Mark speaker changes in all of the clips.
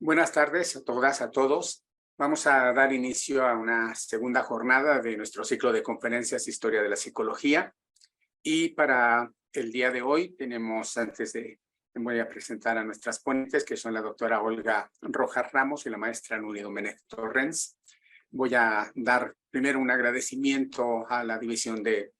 Speaker 1: Buenas tardes a todas, a todos. Vamos a dar inicio a una segunda jornada de nuestro ciclo de conferencias Historia de la Psicología. Y para el día de hoy tenemos, voy a presentar a nuestras ponentes, que son la doctora Olga Rojas Ramos y la maestra Núria Domènech Torrens. Voy a dar primero un agradecimiento a la división del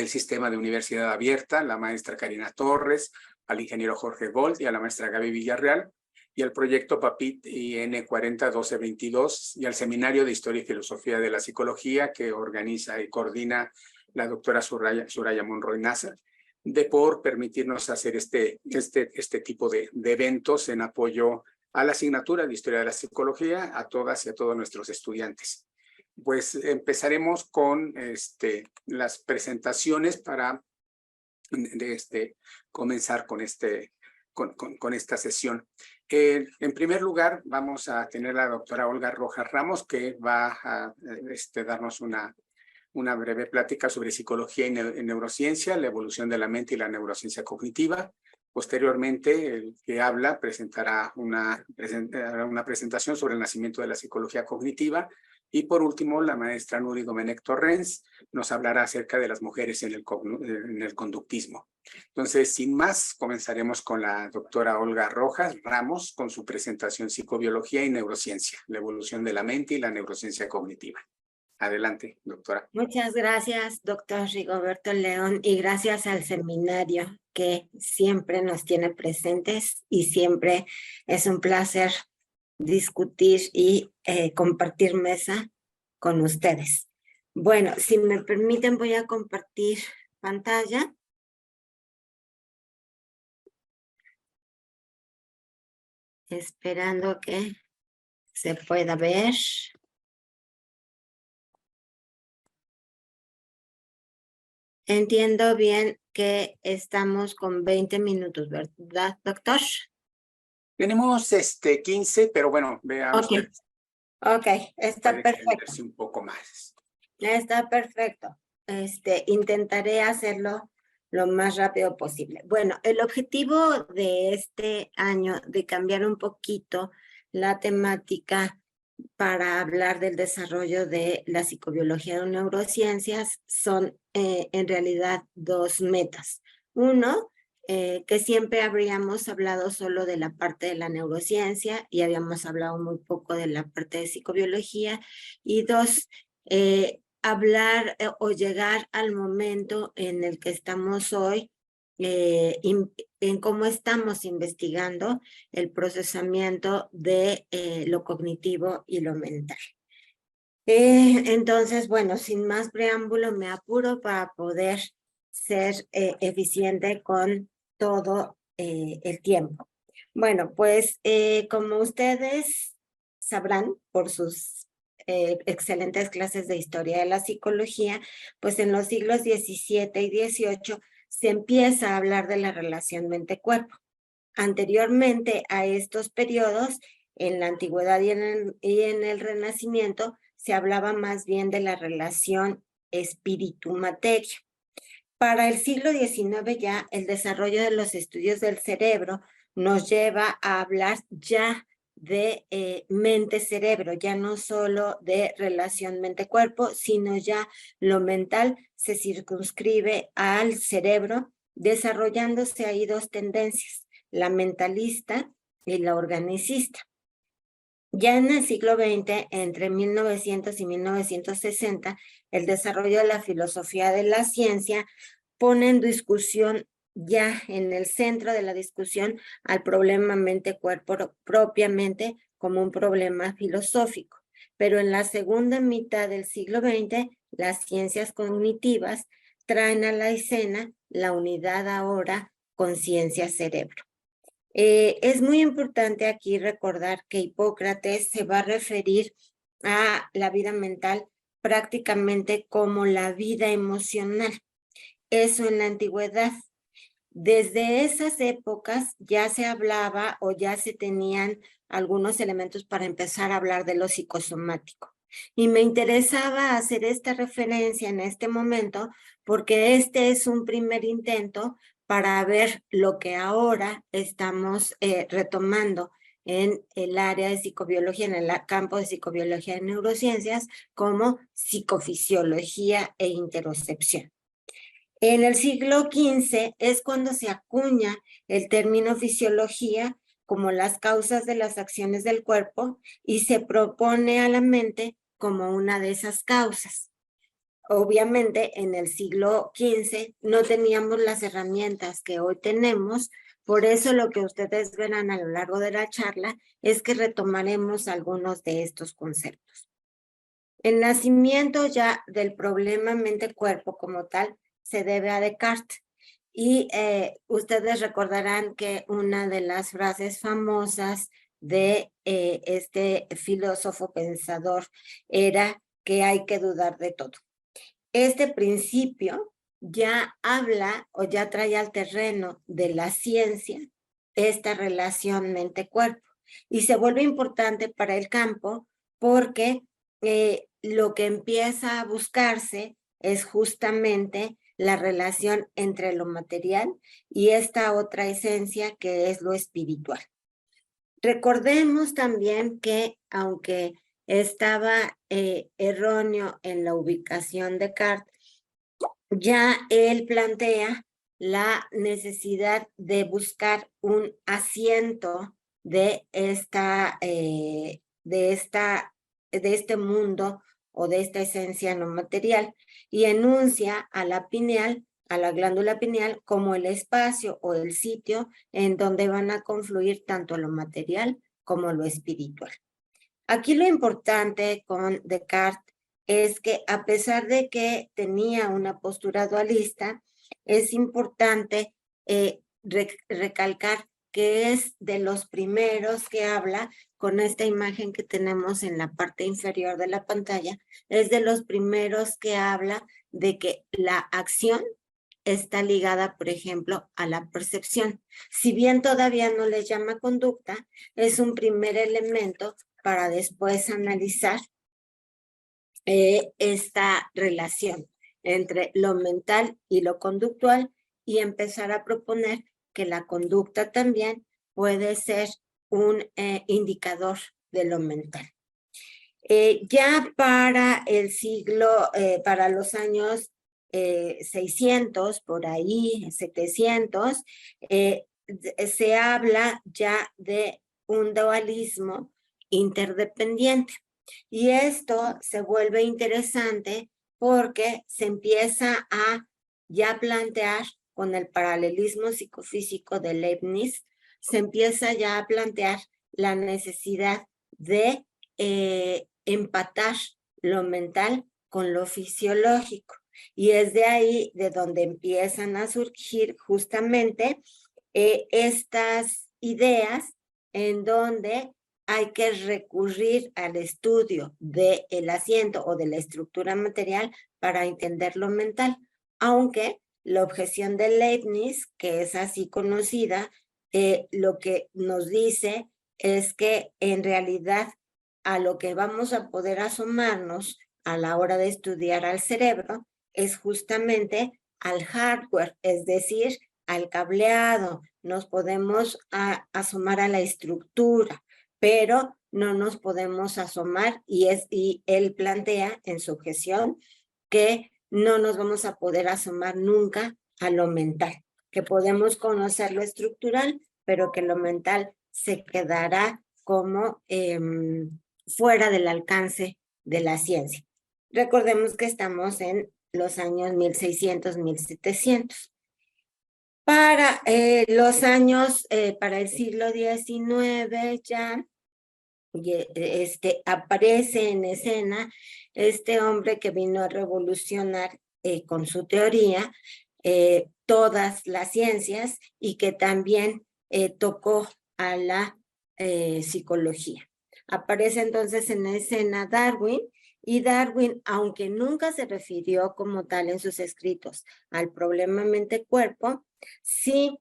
Speaker 1: Sistema de Universidad Abierta, la maestra Karina Torres, al ingeniero Jorge Gold y a la maestra Gaby Villarreal, y al proyecto PAPIT IN 401222 y al Seminario de Historia y Filosofía de la Psicología que organiza y coordina la doctora Soraya Monroy Nasser, por permitirnos hacer este tipo de eventos en apoyo a la asignatura de Historia de la Psicología a todas y a todos nuestros estudiantes. Pues empezaremos con las presentaciones para comenzar con esta sesión. En primer lugar, vamos a tener a la doctora Olga Rojas Ramos, que va a darnos una breve plática sobre psicología y neurociencia, la evolución de la mente y la neurociencia cognitiva. Posteriormente, el que habla presentará una presentación sobre el nacimiento de la psicología cognitiva. Y por último, la maestra Núria Domènech Torrens nos hablará acerca de las mujeres en el conductismo. Entonces, sin más, comenzaremos con la doctora Olga Rojas Ramos con su presentación Psicobiología y Neurociencia, la evolución de la mente y la neurociencia cognitiva. Adelante, doctora.
Speaker 2: Muchas gracias, doctor Rigoberto León, y gracias al seminario que siempre nos tiene presentes y siempre es un placer discutir y compartir mesa con ustedes. Bueno, si me permiten, voy a compartir pantalla. Esperando que se pueda ver. Entiendo bien que estamos con 20 minutos, ¿verdad, doctor?
Speaker 1: Tenemos 15, pero bueno, veamos.
Speaker 2: Ok, está perfecto.
Speaker 1: Un poco más.
Speaker 2: Está perfecto. Intentaré hacerlo lo más rápido posible. Bueno, el objetivo de este año de cambiar un poquito la temática para hablar del desarrollo de la psicobiología o neurociencias son en realidad dos metas. Uno, que siempre habríamos hablado solo de la parte de la neurociencia y habíamos hablado muy poco de la parte de psicobiología. Y dos, hablar o llegar al momento en el que estamos hoy, en cómo estamos investigando el procesamiento de lo cognitivo y lo mental. Entonces, bueno, sin más preámbulo, me apuro para poder ser eficiente con todo el tiempo. Bueno, pues como ustedes sabrán por sus excelentes clases de historia de la psicología, pues en los siglos XVII y XVIII se empieza a hablar de la relación mente-cuerpo. Anteriormente a estos periodos, en la antigüedad y en el Renacimiento, se hablaba más bien de la relación espíritu-materia. Para el siglo XIX ya el desarrollo de los estudios del cerebro nos lleva a hablar ya de mente-cerebro, ya no solo de relación mente-cuerpo, sino ya lo mental se circunscribe al cerebro, desarrollándose ahí dos tendencias, la mentalista y la organicista. Ya en el siglo XX, entre 1900 y 1960, el desarrollo de la filosofía de la ciencia pone en discusión, ya en el centro de la discusión, al problema mente-cuerpo propiamente como un problema filosófico. Pero en la segunda mitad del siglo XX, las ciencias cognitivas traen a la escena la unidad ahora conciencia-cerebro. Es muy importante aquí recordar que Hipócrates se va a referir a la vida mental prácticamente como la vida emocional. Eso en la antigüedad. Desde esas épocas ya se hablaba o ya se tenían algunos elementos para empezar a hablar de lo psicosomático. Y me interesaba hacer esta referencia en este momento porque este es un primer intento para ver lo que ahora estamos retomando en el área de psicobiología, en el campo de psicobiología y neurociencias, como psicofisiología e interocepción. En el siglo XV es cuando se acuña el término fisiología como las causas de las acciones del cuerpo y se propone a la mente como una de esas causas. Obviamente, en el siglo XV no teníamos las herramientas que hoy tenemos, por eso lo que ustedes verán a lo largo de la charla es que retomaremos algunos de estos conceptos. El nacimiento ya del problema mente-cuerpo como tal se debe a Descartes. Y ustedes recordarán que una de las frases famosas de este filósofo pensador era que hay que dudar de todo. Este principio ya habla o ya trae al terreno de la ciencia esta relación mente-cuerpo y se vuelve importante para el campo porque lo que empieza a buscarse es justamente la relación entre lo material y esta otra esencia que es lo espiritual. Recordemos también que aunque estaba erróneo en la ubicación de Descartes, ya él plantea la necesidad de buscar un asiento de este mundo o de esta esencia no material y enuncia a la pineal, a la glándula pineal, como el espacio o el sitio en donde van a confluir tanto lo material como lo espiritual. Aquí lo importante con Descartes es que a pesar de que tenía una postura dualista, es importante recalcar que es de los primeros que habla, con esta imagen que tenemos en la parte inferior de la pantalla, es de los primeros que habla de que la acción está ligada, por ejemplo, a la percepción. Si bien todavía no le llama conducta, es un primer elemento para después analizar esta relación entre lo mental y lo conductual y empezar a proponer que la conducta también puede ser un indicador de lo mental. Ya para el siglo, para los años 600, por ahí, 700, se habla ya de un dualismo interdependiente. Y esto se vuelve interesante porque se empieza a ya plantear con el paralelismo psicofísico de Leibniz, se empieza ya a plantear la necesidad de empatar lo mental con lo fisiológico. Y es de ahí de donde empiezan a surgir justamente estas ideas en donde hay que recurrir al estudio del asiento o de la estructura material para entender lo mental, aunque la objeción de Leibniz, que es así conocida, lo que nos dice es que en realidad a lo que vamos a poder asomarnos a la hora de estudiar al cerebro es justamente al hardware, es decir, al cableado. Nos podemos asomar a la estructura, pero no nos podemos asomar y él plantea en su objeción que no nos vamos a poder asomar nunca a lo mental, que podemos conocer lo estructural, pero que lo mental se quedará como fuera del alcance de la ciencia. Recordemos que estamos en los años 1600, 1700. Para los años, para el siglo XIX ya aparece en escena este hombre que vino a revolucionar con su teoría todas las ciencias y que también tocó a la psicología. Aparece entonces en escena Darwin, y Darwin, aunque nunca se refirió como tal en sus escritos al problema mente-cuerpo, sí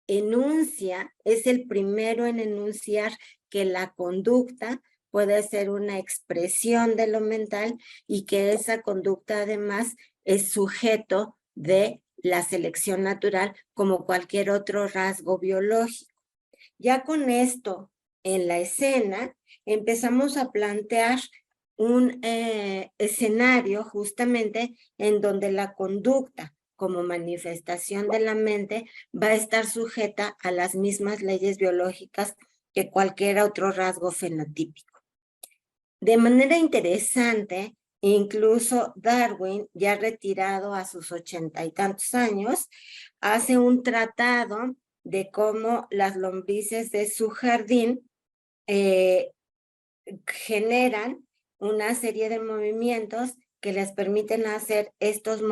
Speaker 2: enuncia, es el primero en enunciar que la conducta puede ser una expresión de lo mental y que esa conducta además es sujeto de la selección natural como cualquier otro rasgo biológico. Ya con esto en la escena, empezamos a plantear un escenario justamente en donde la conducta como manifestación de la mente va a estar sujeta a las mismas leyes biológicas que cualquier otro rasgo fenotípico. De manera interesante, incluso Darwin, ya retirado a sus 80 y tantos años, hace un tratado de cómo las lombrices de su jardín generan una serie de movimientos que les permiten hacer estos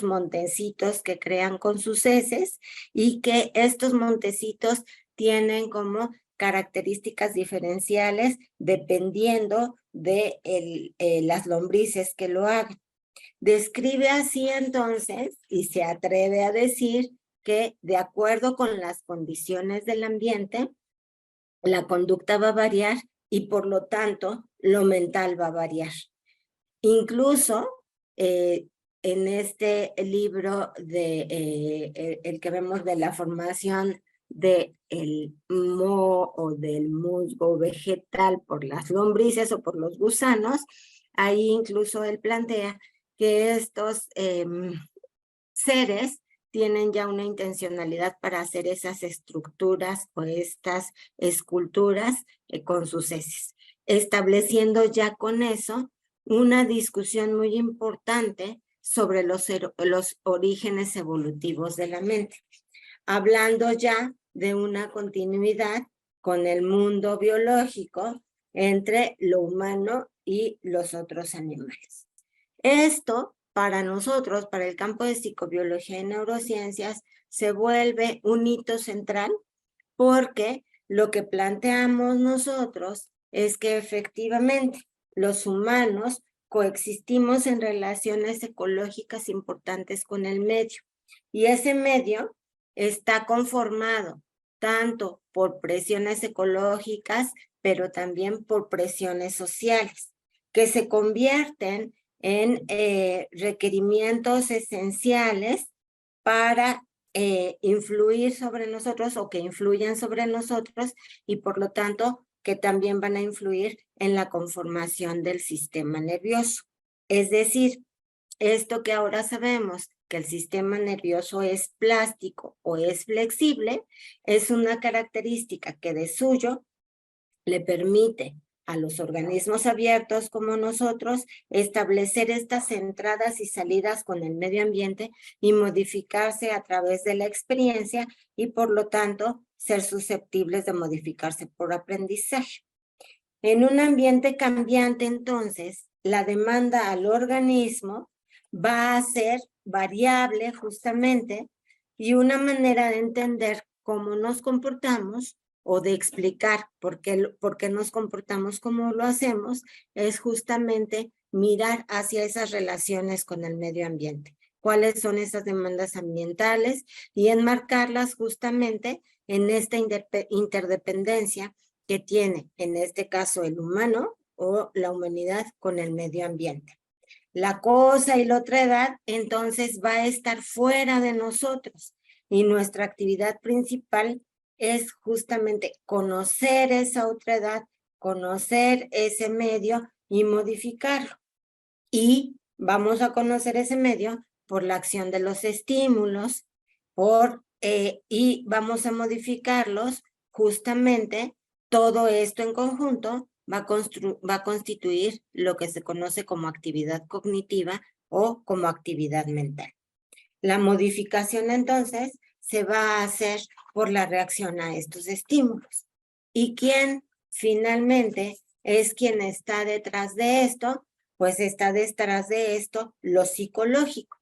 Speaker 2: montecitos que crean con sus heces, y que estos montecitos tienen como características diferenciales dependiendo de las lombrices que lo hagan. Describe así entonces y se atreve a decir que de acuerdo con las condiciones del ambiente, la conducta va a variar y por lo tanto lo mental va a variar. Incluso en este libro el que vemos de la formación del moho o del musgo vegetal por las lombrices o por los gusanos, ahí incluso él plantea que estos seres tienen ya una intencionalidad para hacer esas estructuras o estas esculturas con sus heces, estableciendo ya con eso una discusión muy importante sobre los orígenes evolutivos de la mente, hablando ya de una continuidad con el mundo biológico entre lo humano y los otros animales. Esto, para nosotros, para el campo de psicobiología y neurociencias, se vuelve un hito central, porque lo que planteamos nosotros es que efectivamente los humanos coexistimos en relaciones ecológicas importantes con el medio, y ese medio está conformado tanto por presiones ecológicas, pero también por presiones sociales, que se convierten en requerimientos esenciales para influir sobre nosotros o que influyan sobre nosotros, y por lo tanto que también van a influir en la conformación del sistema nervioso. Es decir, esto que ahora sabemos que el sistema nervioso es plástico o es flexible, es una característica que de suyo le permite a los organismos abiertos como nosotros establecer estas entradas y salidas con el medio ambiente y modificarse a través de la experiencia, y por lo tanto ser susceptibles de modificarse por aprendizaje. En un ambiente cambiante, entonces, la demanda al organismo va a ser variable justamente, y una manera de entender cómo nos comportamos o de explicar por qué nos comportamos como lo hacemos es justamente mirar hacia esas relaciones con el medio ambiente. ¿Cuáles son esas demandas ambientales? Y enmarcarlas justamente en esta interdependencia que tiene, en este caso, el humano o la humanidad con el medio ambiente. La cosa y la otredad, entonces, va a estar fuera de nosotros, y nuestra actividad principal es justamente conocer esa otredad, conocer ese medio y modificarlo. Y vamos a conocer ese medio por la acción de los estímulos, y vamos a modificarlos justamente. Todo esto en conjunto va a constituir lo que se conoce como actividad cognitiva o como actividad mental. La modificación entonces se va a hacer por la reacción a estos estímulos. ¿Y quién finalmente es quien está detrás de esto? Pues está detrás de esto lo psicológico.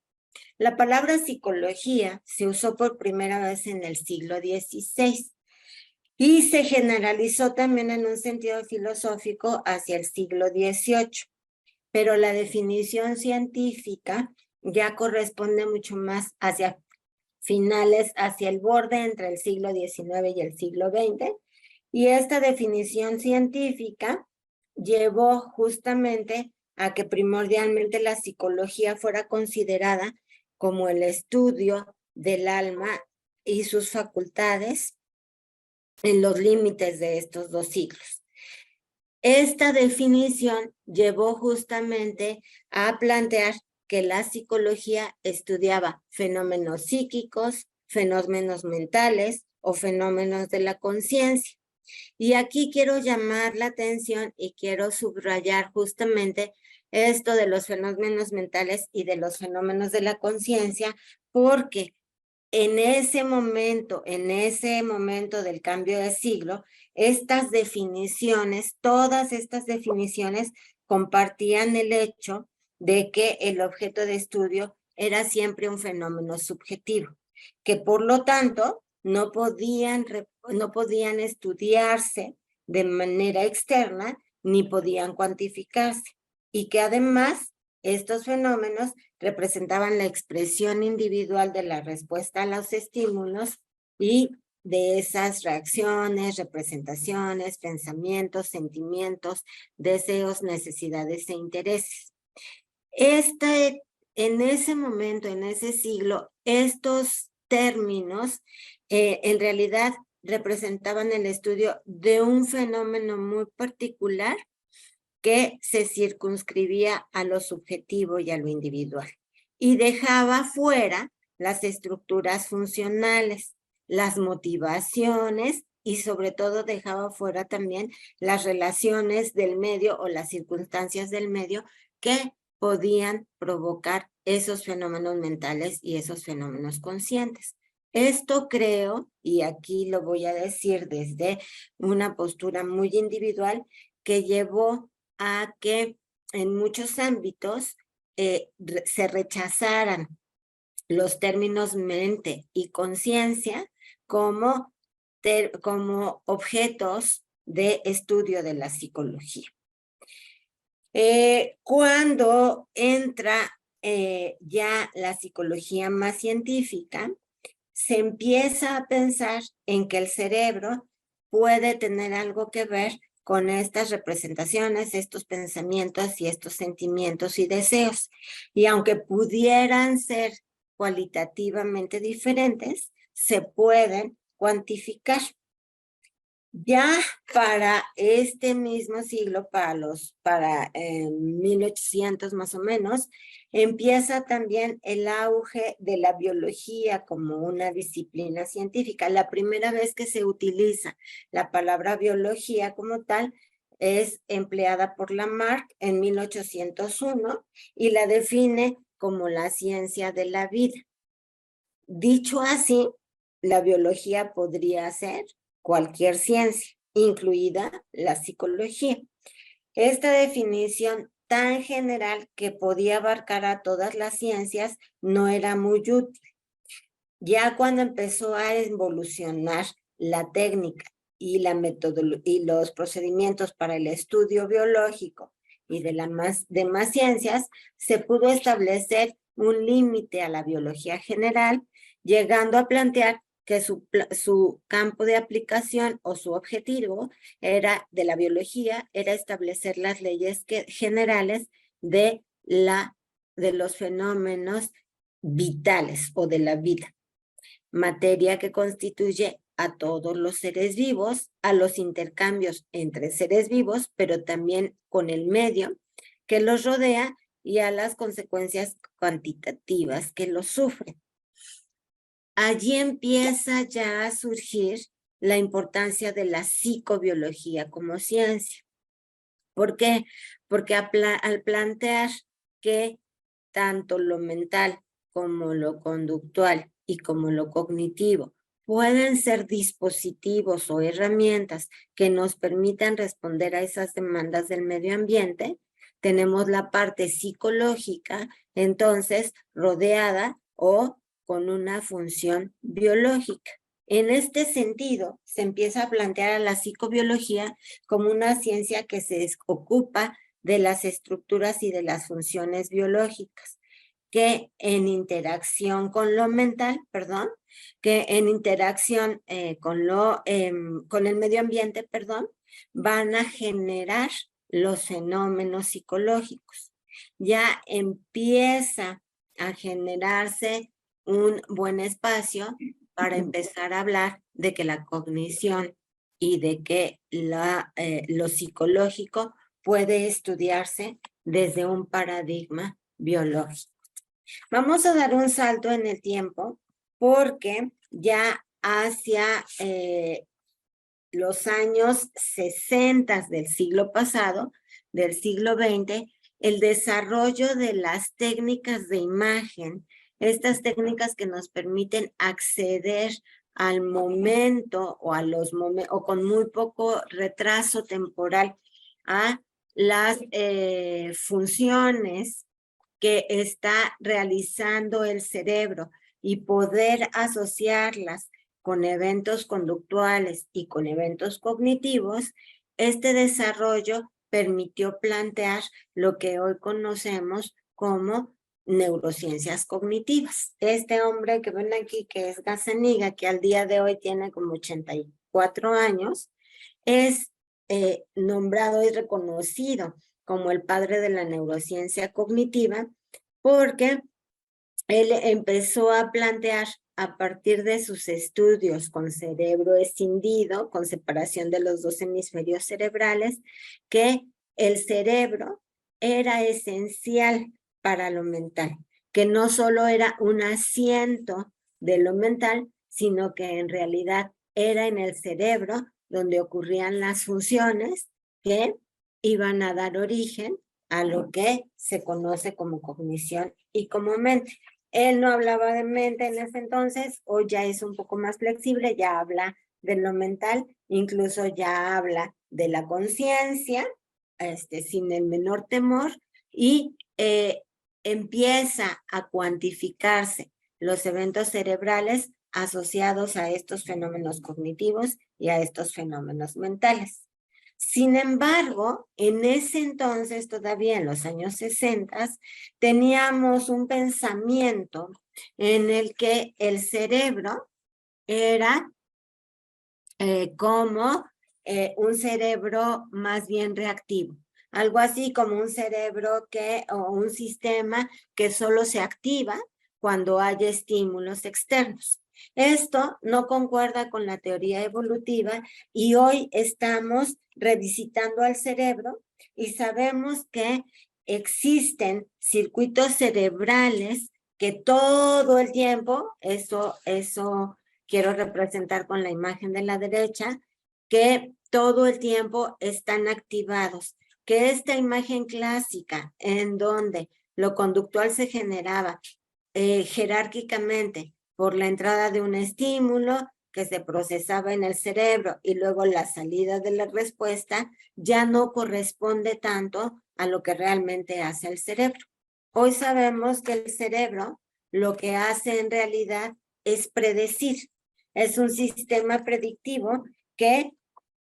Speaker 2: La palabra psicología se usó por primera vez en el siglo XVI y se generalizó también en un sentido filosófico hacia el siglo XVIII, pero la definición científica ya corresponde mucho más hacia finales, hacia el borde entre el siglo XIX y el siglo XX, y esta definición científica llevó justamente a que primordialmente la psicología fuera considerada como el estudio del alma y sus facultades, en los límites de estos dos siglos. Esta definición llevó justamente a plantear que la psicología estudiaba fenómenos psíquicos, fenómenos mentales o fenómenos de la conciencia. Y aquí quiero llamar la atención y quiero subrayar justamente esto de los fenómenos mentales y de los fenómenos de la conciencia, porque en ese momento del cambio de siglo, estas definiciones, todas estas definiciones compartían el hecho de que el objeto de estudio era siempre un fenómeno subjetivo, que por lo tanto no podían estudiarse de manera externa ni podían cuantificarse, y que además estos fenómenos representaban la expresión individual de la respuesta a los estímulos y de esas reacciones, representaciones, pensamientos, sentimientos, deseos, necesidades e intereses. En ese momento, en ese siglo, estos términos en realidad representaban el estudio de un fenómeno muy particular que se circunscribía a lo subjetivo y a lo individual, y dejaba fuera las estructuras funcionales, las motivaciones, y sobre todo dejaba fuera también las relaciones del medio o las circunstancias del medio que podían provocar esos fenómenos mentales y esos fenómenos conscientes. Esto creo, y aquí lo voy a decir desde una postura muy individual, que llevó a que en muchos ámbitos se rechazaran los términos mente y conciencia como objetos de estudio de la psicología. Cuando entra ya la psicología más científica, se empieza a pensar en que el cerebro puede tener algo que ver con estas representaciones, estos pensamientos y estos sentimientos y deseos. Y aunque pudieran ser cualitativamente diferentes, se pueden cuantificar. Ya para este mismo siglo, para 1800 más o menos, empieza también el auge de la biología como una disciplina científica. La primera vez que se utiliza la palabra biología como tal es empleada por Lamarck en 1801 y la define como la ciencia de la vida. Dicho así, la biología podría ser cualquier ciencia, incluida la psicología. Esta definición tan general que podía abarcar a todas las ciencias no era muy útil. Ya cuando empezó a evolucionar la técnica y los procedimientos para el estudio biológico y de demás ciencias, se pudo establecer un límite a la biología general, llegando a plantear que su campo de aplicación o su objetivo de la biología era establecer las leyes generales de los fenómenos vitales o de la vida, materia que constituye a todos los seres vivos, a los intercambios entre seres vivos, pero también con el medio que los rodea y a las consecuencias cuantitativas que los sufren. Allí empieza ya a surgir la importancia de la psicobiología como ciencia. ¿Por qué? Porque al plantear que tanto lo mental como lo conductual y como lo cognitivo pueden ser dispositivos o herramientas que nos permitan responder a esas demandas del medio ambiente, tenemos la parte psicológica, entonces, rodeada o con una función biológica. En este sentido, se empieza a plantear a la psicobiología como una ciencia que se ocupa de las estructuras y de las funciones biológicas, que en interacción con lo mental, que en interacción con el medio ambiente, van a generar los fenómenos psicológicos. Ya empieza a generarse un buen espacio para empezar a hablar de que la cognición y de que lo psicológico puede estudiarse desde un paradigma biológico. Vamos a dar un salto en el tiempo porque ya hacia los años 60 del siglo pasado, del siglo XX, el desarrollo de las técnicas de imagen, estas técnicas que nos permiten acceder al momento o a los o con muy poco retraso temporal a las funciones que está realizando el cerebro y poder asociarlas con eventos conductuales y con eventos cognitivos, este desarrollo permitió plantear lo que hoy conocemos como neurociencias cognitivas. Este hombre que ven aquí, que es Gazzaniga, que al día de hoy tiene como 84 años, es nombrado y reconocido como el padre de la neurociencia cognitiva, porque él empezó a plantear a partir de sus estudios con cerebro escindido, con separación de los dos hemisferios cerebrales, que el cerebro era esencial para lo mental, que no solo era un asiento de lo mental, sino que en realidad era en el cerebro donde ocurrían las funciones que iban a dar origen a lo que se conoce como cognición y como mente. Él no hablaba de mente en ese entonces, hoy ya es un poco más flexible, ya habla de lo mental, incluso ya habla de la conciencia, sin el menor temor, y empieza a cuantificarse los eventos cerebrales asociados a estos fenómenos cognitivos y a estos fenómenos mentales. Sin embargo, en ese entonces, todavía en los años 60, teníamos un pensamiento en el que el cerebro era como un cerebro más bien reactivo. Algo así como un cerebro o un sistema que solo se activa cuando hay estímulos externos. Esto no concuerda con la teoría evolutiva y hoy estamos revisitando al cerebro y sabemos que existen circuitos cerebrales que todo el tiempo, eso quiero representar con la imagen de la derecha, que todo el tiempo están activados, que esta imagen clásica en donde lo conductual se generaba jerárquicamente por la entrada de un estímulo que se procesaba en el cerebro y luego la salida de la respuesta, ya no corresponde tanto a lo que realmente hace el cerebro. Hoy sabemos que el cerebro lo que hace en realidad es predecir. Es un sistema predictivo que,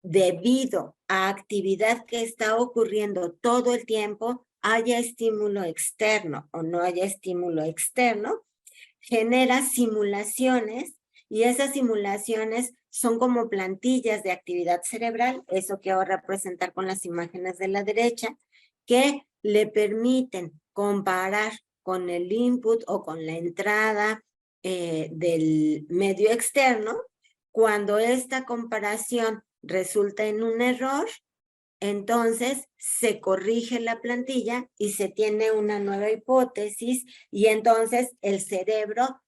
Speaker 2: debido a actividad que está ocurriendo todo el tiempo, haya estímulo externo o no haya estímulo externo, genera simulaciones y esas simulaciones son como plantillas de actividad cerebral, eso quiero representar con las imágenes de la derecha, que le permiten comparar con el input o con la entrada del medio externo. Cuando esta comparación resulta en un error, entonces se corrige la plantilla y se tiene una nueva hipótesis y entonces el cerebro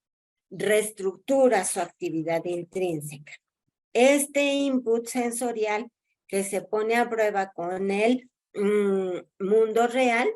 Speaker 2: reestructura su actividad intrínseca. Este input sensorial que se pone a prueba con el mundo real,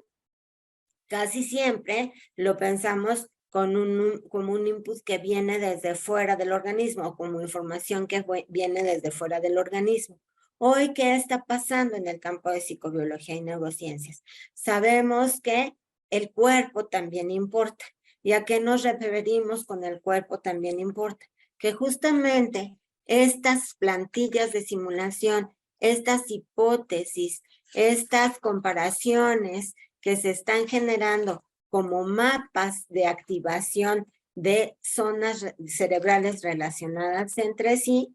Speaker 2: casi siempre lo pensamos como un input que viene desde fuera del organismo, como información que viene desde fuera del organismo. Hoy, ¿qué está pasando en el campo de psicobiología y neurociencias? Sabemos que el cuerpo también importa. ¿Y a qué nos referimos con el cuerpo también importa? Que justamente estas plantillas de simulación, estas hipótesis, estas comparaciones que se están generando como mapas de activación de zonas cerebrales relacionadas entre sí,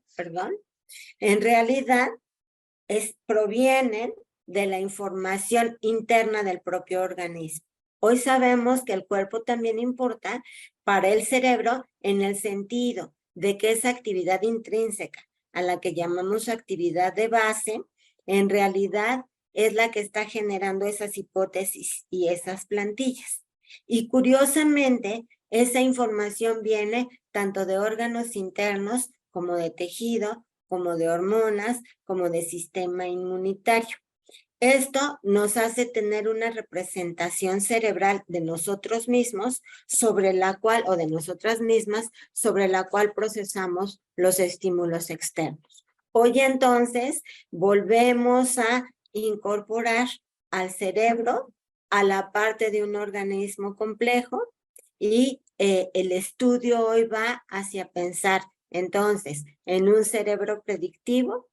Speaker 2: en realidad provienen de la información interna del propio organismo. Hoy sabemos que el cuerpo también importa para el cerebro en el sentido de que es actividad intrínseca, a la que llamamos actividad de base, en realidad es la que está generando esas hipótesis y esas plantillas. Y curiosamente, esa información viene tanto de órganos internos como de tejido, como de hormonas, como de sistema inmunitario. Esto nos hace tener una representación cerebral de nosotros mismos sobre la cual, o de nosotras mismas, sobre la cual procesamos los estímulos externos. Hoy entonces volvemos a incorporar al cerebro a la parte de un organismo complejo y el estudio hoy va hacia pensar entonces en un cerebro predictivo,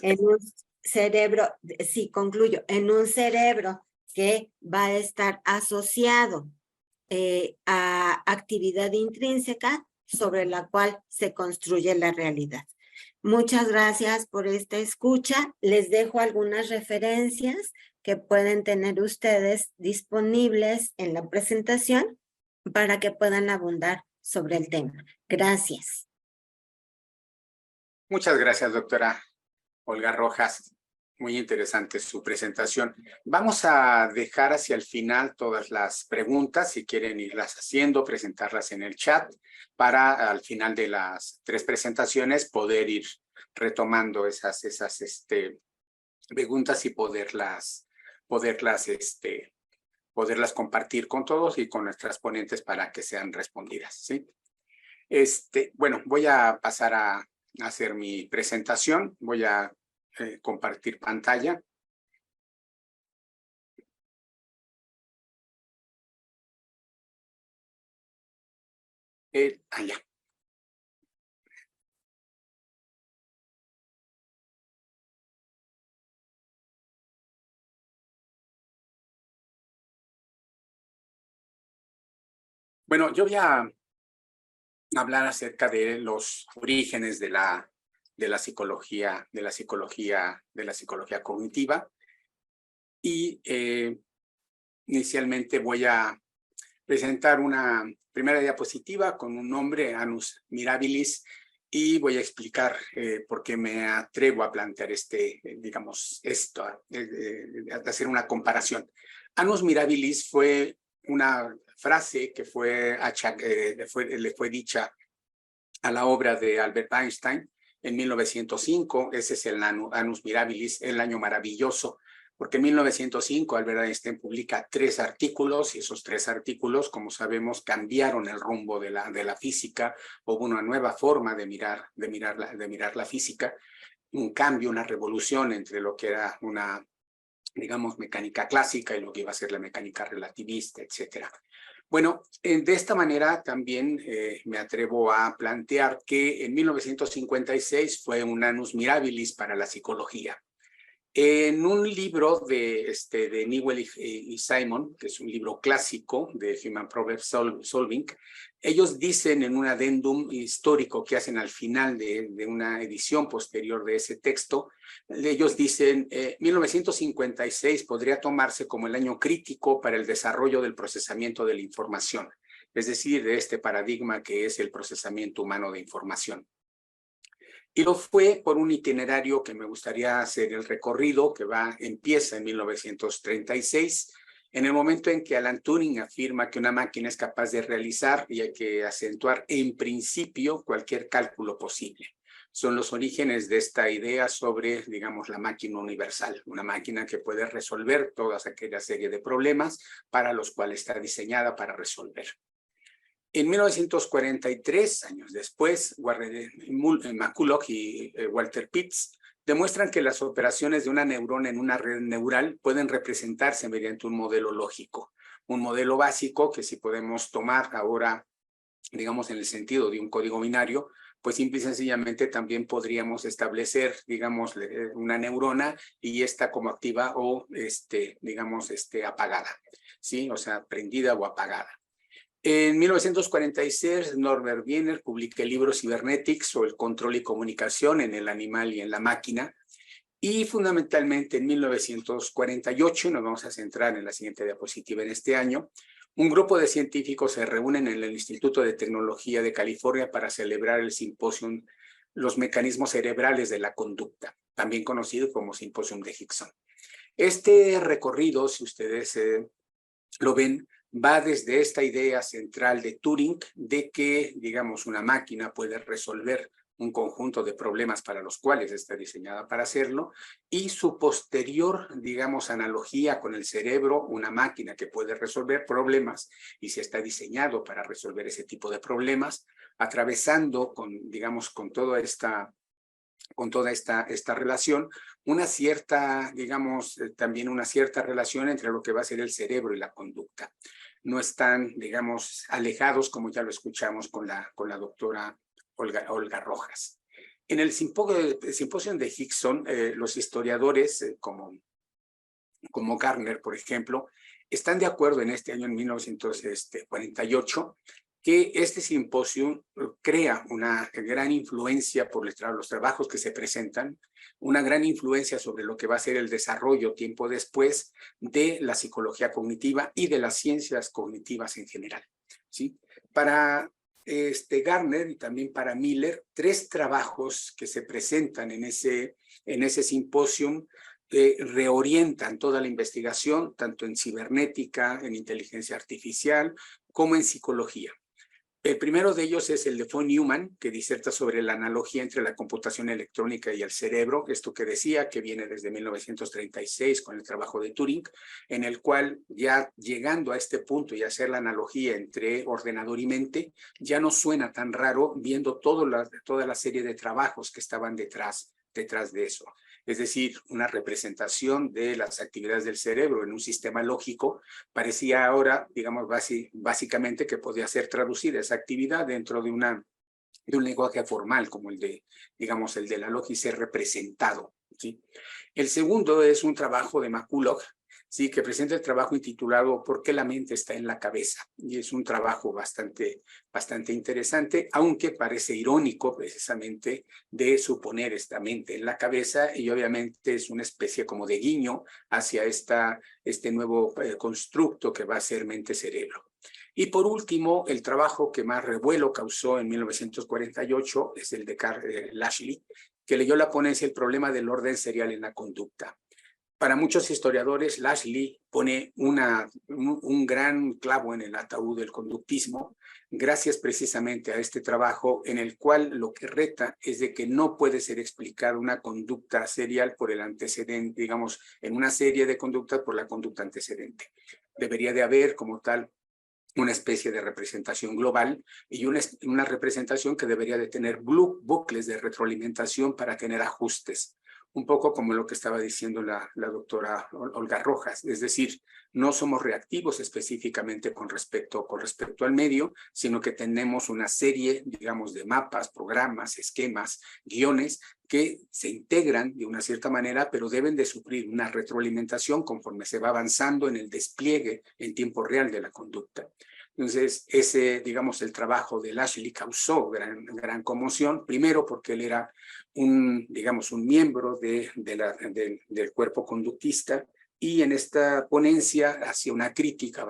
Speaker 2: en un cerebro, sí, concluyo, en un cerebro que va a estar asociado a actividad intrínseca sobre la cual se construye la realidad. Muchas gracias por esta escucha. Les dejo algunas referencias que pueden tener ustedes disponibles en la presentación para que puedan abundar sobre el tema. Gracias.
Speaker 1: Muchas gracias, doctora Olga Rojas. Muy interesante su presentación. Vamos a dejar hacia el final todas las preguntas, si quieren irlas haciendo, presentarlas en el chat, para al final de las 3 presentaciones poder ir retomando esas preguntas y poderlas compartir con todos y con nuestras ponentes para que sean respondidas, ¿sí? Bueno, voy a pasar a hacer mi presentación. Voy a compartir pantalla. Ya. Bueno, yo voy a hablar acerca de los orígenes de la psicología cognitiva y inicialmente voy a presentar una primera diapositiva con un nombre, Annus Mirabilis, y voy a explicar por qué me atrevo a plantear hacer una comparación. Annus Mirabilis fue una frase que le fue dicha a la obra de Albert Einstein en 1905. Ese es el Annus Mirabilis, el año maravilloso, porque en 1905 Albert Einstein publica 3 artículos y esos 3 artículos, como sabemos, cambiaron el rumbo de la física. Hubo una nueva forma de mirar la física, un cambio, una revolución entre lo que era una, digamos, mecánica clásica y lo que iba a ser la mecánica relativista, etcétera. Bueno, de esta manera también me atrevo a plantear que en 1956 fue un annus mirabilis para la psicología. En un libro de Newell y Simon, que es un libro clásico de Human Problem Solving, ellos dicen en un adendum histórico que hacen al final de una edición posterior de ese texto, ellos dicen 1956 podría tomarse como el año crítico para el desarrollo del procesamiento de la información, es decir, de este paradigma que es el procesamiento humano de información. Y lo fue por un itinerario que me gustaría hacer el recorrido, que empieza en 1936, en el momento en que Alan Turing afirma que una máquina es capaz de realizar, y hay que acentuar, en principio, cualquier cálculo posible. Son los orígenes de esta idea sobre, digamos, la máquina universal, una máquina que puede resolver toda aquella serie de problemas para los cuales está diseñada para resolver. En 1943, años después, McCulloch y Walter Pitts demuestran que las operaciones de una neurona en una red neural pueden representarse mediante un modelo lógico, un modelo básico que si podemos tomar ahora, digamos, en el sentido de un código binario, pues simple y sencillamente también podríamos establecer, digamos, una neurona y esta como activa o, digamos, apagada, ¿sí? O sea, prendida o apagada. En 1946, Norbert Wiener publica el libro Cybernetics o el control y comunicación en el animal y en la máquina. Y fundamentalmente en 1948, nos vamos a centrar en la siguiente diapositiva en este año, un grupo de científicos se reúnen en el Instituto de Tecnología de California para celebrar el Symposium los mecanismos cerebrales de la conducta, también conocido como Simposium de Hickson. Este recorrido, si ustedes lo ven, va desde esta idea central de Turing de que, digamos, una máquina puede resolver un conjunto de problemas para los cuales está diseñada para hacerlo, y su posterior, digamos, analogía con el cerebro, una máquina que puede resolver problemas y se está diseñado para resolver ese tipo de problemas, atravesando con, digamos, con toda esta relación, una cierta, digamos, también una cierta relación entre lo que va a ser el cerebro y la conducta. No están, digamos, alejados, como ya lo escuchamos con la doctora Olga Rojas. En el simposio de Hickson, los historiadores, como Gardner, por ejemplo, están de acuerdo en este año, en 1948, que este simposio crea una gran influencia por los trabajos que se presentan, una gran influencia sobre lo que va a ser el desarrollo tiempo después de la psicología cognitiva y de las ciencias cognitivas en general, ¿sí? Para Gardner y también para Miller, 3 trabajos que se presentan en ese simposio reorientan toda la investigación, tanto en cibernética, en inteligencia artificial, como en psicología. El primero de ellos es el de von Neumann, que diserta sobre la analogía entre la computación electrónica y el cerebro, esto que decía, que viene desde 1936 con el trabajo de Turing, en el cual ya llegando a este punto y hacer la analogía entre ordenador y mente, ya no suena tan raro viendo toda la serie de trabajos que estaban detrás de eso. Es decir, una representación de las actividades del cerebro en un sistema lógico, parecía ahora, digamos, básicamente que podía ser traducida esa actividad dentro de un lenguaje formal como el de, digamos, el de la lógica y ser representado, ¿sí? El segundo es un trabajo de McCulloch, ¿sí? Que presenta el trabajo intitulado ¿Por qué la mente está en la cabeza? Y es un trabajo bastante interesante, aunque parece irónico precisamente de suponer esta mente en la cabeza, y obviamente es una especie como de guiño hacia este nuevo constructo que va a ser mente-cerebro. Y por último, el trabajo que más revuelo causó en 1948 es el de Carl Lashley, que leyó la ponencia El problema del orden serial en la conducta. Para muchos historiadores, Lashley pone un gran clavo en el ataúd del conductismo, gracias precisamente a este trabajo en el cual lo que reta es de que no puede ser explicada una conducta serial por el antecedente, digamos, en una serie de conductas por la conducta antecedente. Debería de haber como tal una especie de representación global y una representación que debería de tener bucles de retroalimentación para tener ajustes. Un poco como lo que estaba diciendo la doctora Olga Rojas, es decir, no somos reactivos específicamente con respecto al medio, sino que tenemos una serie, digamos, de mapas, programas, esquemas, guiones que se integran de una cierta manera, pero deben de sufrir una retroalimentación conforme se va avanzando en el despliegue en tiempo real de la conducta. Entonces, digamos, el trabajo de Lashley causó gran conmoción, primero porque él era digamos, un miembro del cuerpo conductista, y en esta ponencia hacía una crítica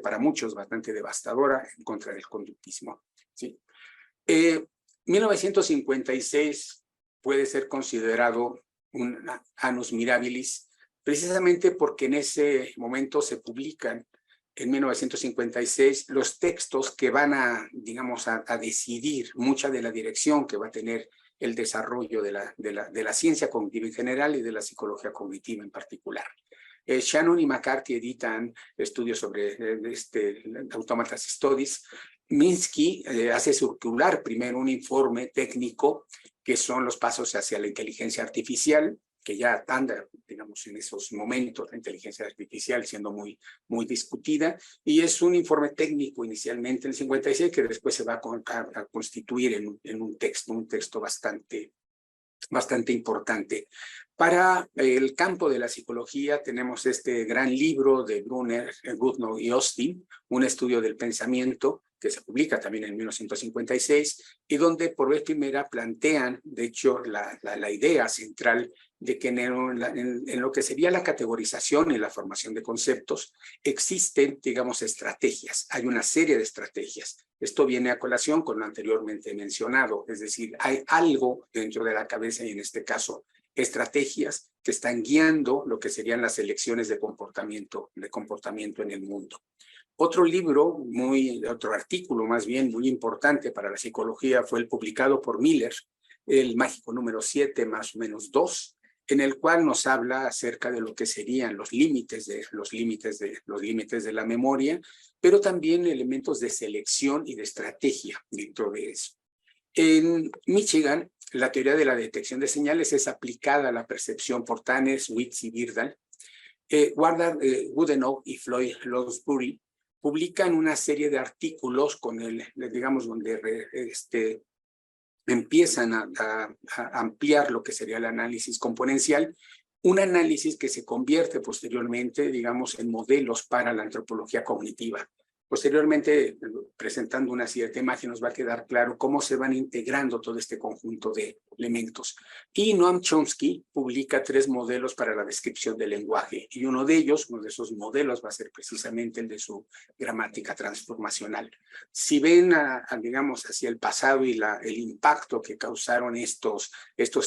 Speaker 1: para muchos, bastante devastadora en contra del conductismo, ¿sí? 1956 puede ser considerado un annus mirabilis, precisamente porque en ese momento se publican en 1956 los textos que van digamos, a decidir mucha de la dirección que va a tener el desarrollo de la ciencia cognitiva en general y de la psicología cognitiva en particular. Shannon y McCarthy editan estudios sobre Automata Studies. Minsky hace circular primero un informe técnico que son los pasos hacia la inteligencia artificial, que ya anda, digamos, en esos momentos la inteligencia artificial siendo muy discutida, y es un informe técnico inicialmente en el 56 que después se va a constituir en un texto bastante importante. Para el campo de la psicología tenemos este gran libro de Brunner, Goodnow y Austin, un estudio del pensamiento, que se publica también en 1956, y donde por vez primera plantean, de hecho, la idea central de que en lo que sería la categorización y la formación de conceptos, existen, digamos, estrategias. Hay una serie de estrategias. Esto viene a colación con lo anteriormente mencionado, es decir, hay algo dentro de la cabeza, y en este caso, estrategias que están guiando lo que serían las elecciones de comportamiento en el mundo. Otro artículo más bien muy importante para la psicología fue el publicado por Miller, el mágico número 7 más o menos 2, en el cual nos habla acerca de lo que serían los límites de la memoria, pero también elementos de selección y de estrategia dentro de eso. En Michigan, la teoría de la detección de señales es aplicada a la percepción por Tanner, Witz y Birdal. Goodenough y Floyd Lonsbury publican una serie de artículos donde empiezan a ampliar lo que sería el análisis componencial, un análisis que se convierte posteriormente, digamos, en modelos para la antropología cognitiva. Posteriormente, presentando una siguiente imagen, nos va a quedar claro cómo se van integrando todo este conjunto de elementos. Y Noam Chomsky publica 3 modelos para la descripción del lenguaje, y uno de esos modelos va a ser precisamente el de su gramática transformacional. Si ven, digamos, hacia el pasado y el impacto que causaron estos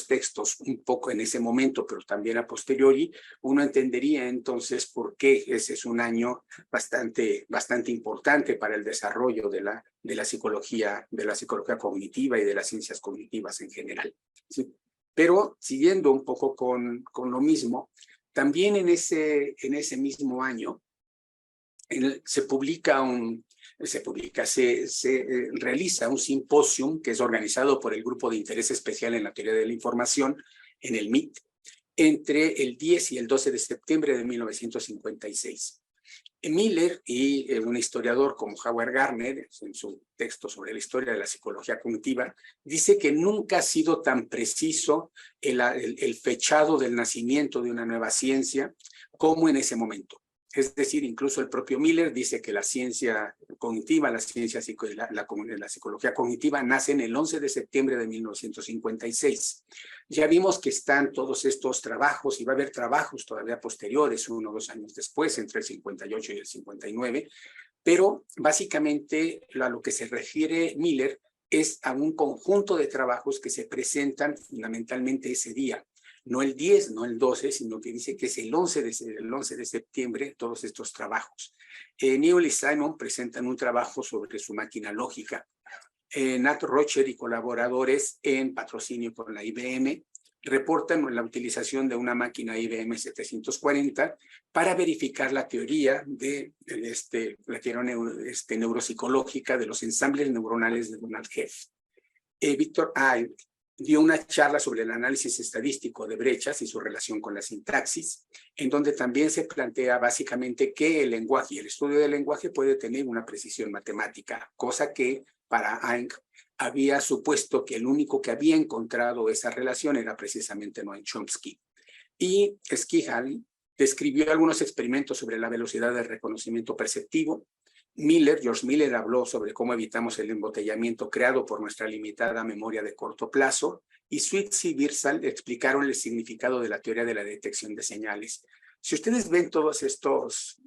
Speaker 1: textos un poco en ese momento, pero también a posteriori, uno entendería entonces por qué ese es un año bastante importante para el desarrollo de la psicología cognitiva y de las ciencias cognitivas en general. ¿Sí? Pero siguiendo un poco con lo mismo, también en ese mismo año se realiza un simposium que es organizado por el Grupo de Interés Especial en la Teoría de la Información, en el MIT, entre el 10 y el 12 de septiembre de 1956. Miller y un historiador como Howard Gardner, en su texto sobre la historia de la psicología cognitiva, dice que nunca ha sido tan preciso el fechado del nacimiento de una nueva ciencia como en ese momento. Es decir, incluso el propio Miller dice que la ciencia cognitiva, la psicología cognitiva nacen el 11 de septiembre de 1956. Ya vimos que están todos estos trabajos, y va a haber trabajos todavía posteriores, 1 o 2 años después, entre el 58 y el 59, pero básicamente a lo que se refiere Miller es a un conjunto de trabajos que se presentan fundamentalmente ese día. No el 10, no el 12, sino que dice que es el 11 de septiembre todos estos trabajos. Newell y Simon presentan un trabajo sobre su máquina lógica. Nat Rocher y colaboradores, en patrocinio por la IBM, reportan la utilización de una máquina IBM 740 para verificar la teoría neuropsicológica de los ensambles neuronales de Donald Hess. Victor Ive dio una charla sobre el análisis estadístico de brechas y su relación con la sintaxis, en donde también se plantea básicamente que el lenguaje y el estudio del lenguaje puede tener una precisión matemática, cosa que para Ive había supuesto que el único que había encontrado esa relación era precisamente Noam Chomsky. Y Skihal describió algunos experimentos sobre la velocidad del reconocimiento perceptivo. George Miller habló sobre cómo evitamos el embotellamiento creado por nuestra limitada memoria de corto plazo, y Switz y Birsal explicaron el significado de la teoría de la detección de señales. Si ustedes ven todos estos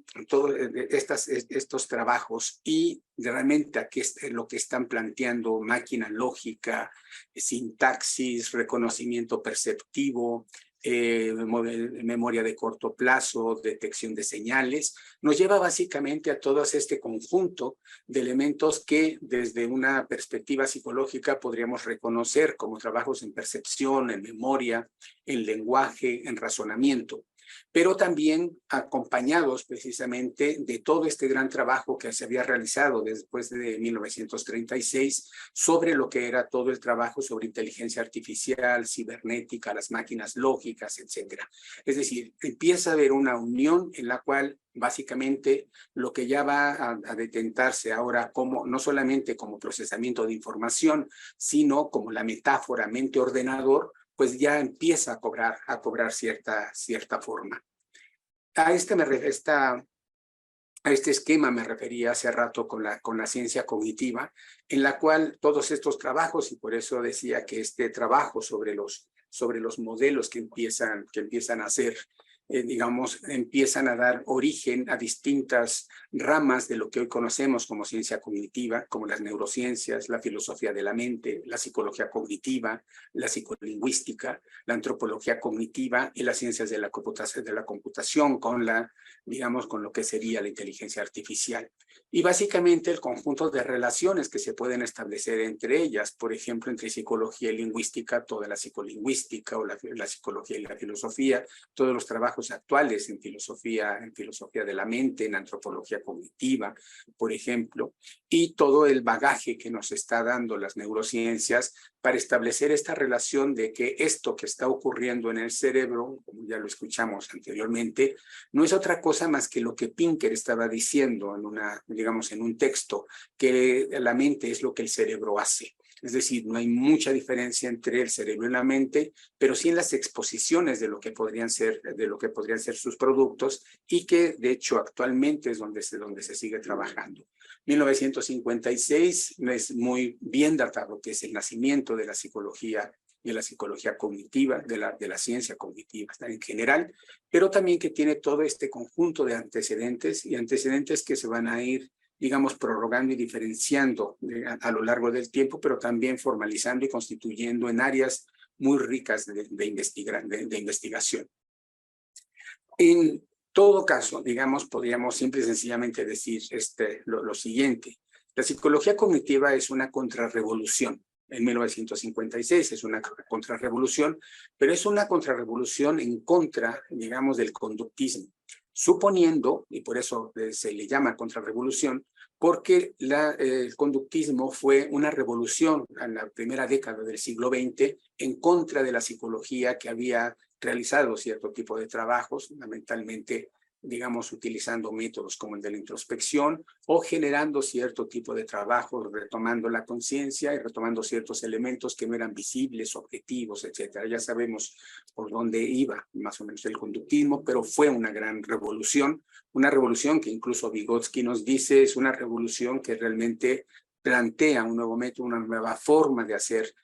Speaker 1: trabajos y realmente aquí es lo que están planteando: máquina lógica, sintaxis, reconocimiento perceptivo, memoria de corto plazo, detección de señales, nos lleva básicamente a todo este conjunto de elementos que desde una perspectiva psicológica podríamos reconocer como trabajos en percepción, en memoria, en lenguaje, en razonamiento, pero también acompañados precisamente de todo este gran trabajo que se había realizado después de 1936 sobre lo que era todo el trabajo sobre inteligencia artificial, cibernética, las máquinas lógicas, etcétera. Es decir, empieza a haber una unión en la cual básicamente lo que ya va a detentarse ahora como no solamente como procesamiento de información, sino como la metáfora mente-ordenador, pues ya empieza a cobrar cierta forma. A este esquema me refería hace rato con la ciencia cognitiva, en la cual todos estos trabajos, y por eso decía que este trabajo sobre los modelos que empiezan a hacer, digamos, empiezan a dar origen a distintas ramas de lo que hoy conocemos como ciencia cognitiva, como las neurociencias, la filosofía de la mente, la psicología cognitiva, la psicolingüística, la antropología cognitiva y las ciencias de la computación con lo que sería la inteligencia artificial. Y básicamente el conjunto de relaciones que se pueden establecer entre ellas, por ejemplo, entre psicología y lingüística, toda la psicolingüística o la psicología y la filosofía, todos los trabajos actuales en filosofía de la mente, en antropología cognitiva, por ejemplo, y todo el bagaje que nos está dando las neurociencias para establecer esta relación de que esto que está ocurriendo en el cerebro, como ya lo escuchamos anteriormente, no es otra cosa más que lo que Pinker estaba diciendo en un texto, que la mente es lo que el cerebro hace. Es decir, no hay mucha diferencia entre el cerebro y la mente, pero sí en las exposiciones de lo que podrían ser sus productos, y que de hecho actualmente es donde se sigue trabajando. 1956 es muy bien datado, que es el nacimiento de la psicología cognitiva, de la ciencia cognitiva en general, pero también que tiene todo este conjunto de antecedentes que se van a ir, digamos, prorrogando y diferenciando a lo largo del tiempo, pero también formalizando y constituyendo en áreas muy ricas de investigación. En todo caso, digamos, podríamos simple y sencillamente decir lo siguiente. La psicología cognitiva es una contrarrevolución. En 1956 es una contrarrevolución, pero es una contrarrevolución en contra, digamos, del conductismo, suponiendo, y por eso se le llama contrarrevolución, porque el conductismo fue una revolución en la primera década del siglo XX en contra de la psicología que había realizado cierto tipo de trabajos, fundamentalmente, digamos, utilizando métodos como el de la introspección o generando cierto tipo de trabajos, retomando la conciencia y retomando ciertos elementos que no eran visibles, objetivos, etcétera. Ya sabemos por dónde iba más o menos el conductismo, pero fue una gran revolución, una revolución que incluso Vygotsky nos dice es una revolución que realmente plantea un nuevo método, una nueva forma de hacer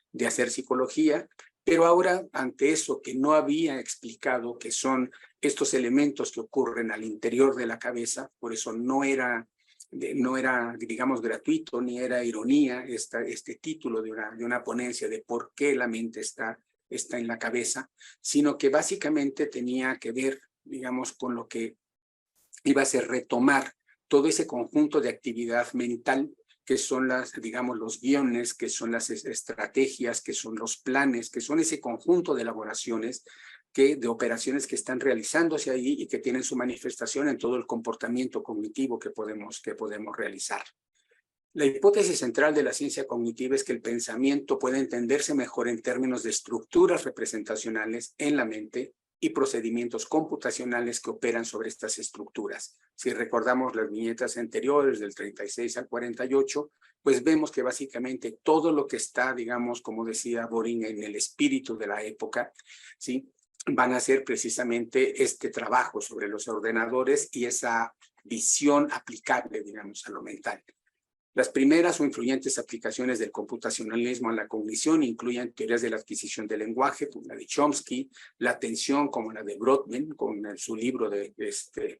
Speaker 1: psicología. Pero ahora, ante eso que no había explicado, que son estos elementos que ocurren al interior de la cabeza, por eso no era, digamos, gratuito, ni era ironía este título de una ponencia de por qué la mente está en la cabeza, sino que básicamente tenía que ver, digamos, con lo que iba a ser retomar todo ese conjunto de actividad mental que son digamos, los guiones, que son las estrategias, que son los planes, que son ese conjunto de elaboraciones, de operaciones que están realizándose ahí y que tienen su manifestación en todo el comportamiento cognitivo que podemos realizar. La hipótesis central de la ciencia cognitiva es que el pensamiento puede entenderse mejor en términos de estructuras representacionales en la mente y procedimientos computacionales que operan sobre estas estructuras. Si recordamos las viñetas anteriores del 36 al 48, pues vemos que básicamente todo lo que está, digamos, como decía Boring, en el espíritu de la época, ¿sí?, van a ser precisamente este trabajo sobre los ordenadores y esa visión aplicable, digamos, a lo mental. Las primeras o influyentes aplicaciones del computacionalismo a la cognición incluyen teorías de la adquisición del lenguaje, como la de Chomsky, la atención, como la de Brodmann, con su libro de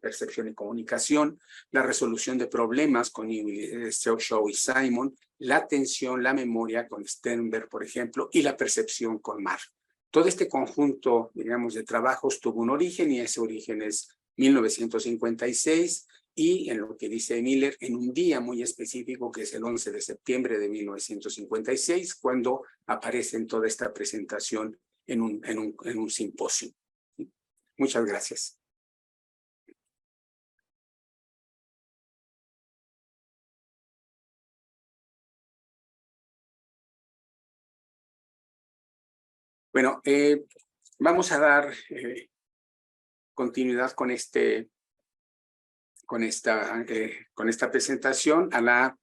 Speaker 1: Percepción y Comunicación, la resolución de problemas con Shaw y Simon, la atención, la memoria con Sternberg, por ejemplo, y la percepción con Marr. Todo este conjunto, digamos, de trabajos tuvo un origen, y ese origen es 1956, y en lo que dice Miller, en un día muy específico, que es el 11 de septiembre de 1956, cuando aparece en toda esta presentación en un simposio. Muchas gracias. Bueno, vamos a dar continuidad con esta presentación a la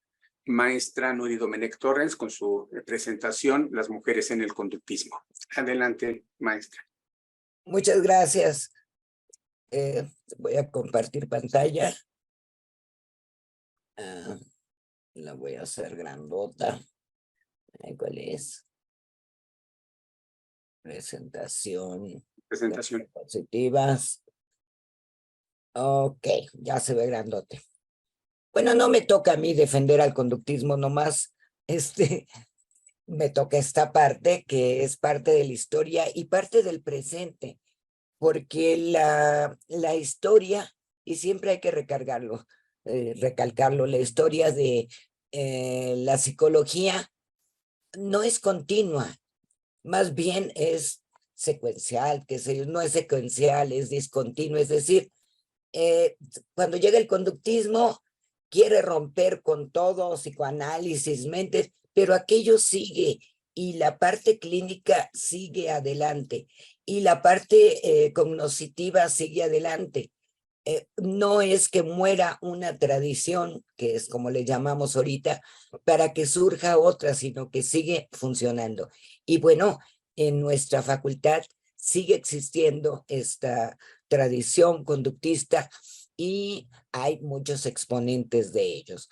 Speaker 1: maestra Nuri Domenech Torrens con su presentación, Las mujeres en el conductismo. Adelante, maestra.
Speaker 3: Muchas gracias. Voy a compartir pantalla. La voy a hacer grandota. ¿Cuál es? Presentación.
Speaker 1: Presentación.
Speaker 3: Positivas. Ok, ya se ve grandote. Bueno, no me toca a mí defender al conductismo nomás. Me toca esta parte que es parte de la historia y parte del presente, porque la historia, y siempre hay que recalcarlo, la historia de la psicología no es continua, más bien es secuencial, no es secuencial, es discontinuo, es decir, cuando llega el conductismo, quiere romper con todo, psicoanálisis, mentes, pero aquello sigue y la parte clínica sigue adelante y la parte cognitiva sigue adelante. No es que muera una tradición, que es como le llamamos ahorita, para que surja otra, sino que sigue funcionando. Y bueno, en nuestra facultad sigue existiendo esta tradición conductista y hay muchos exponentes de ellos.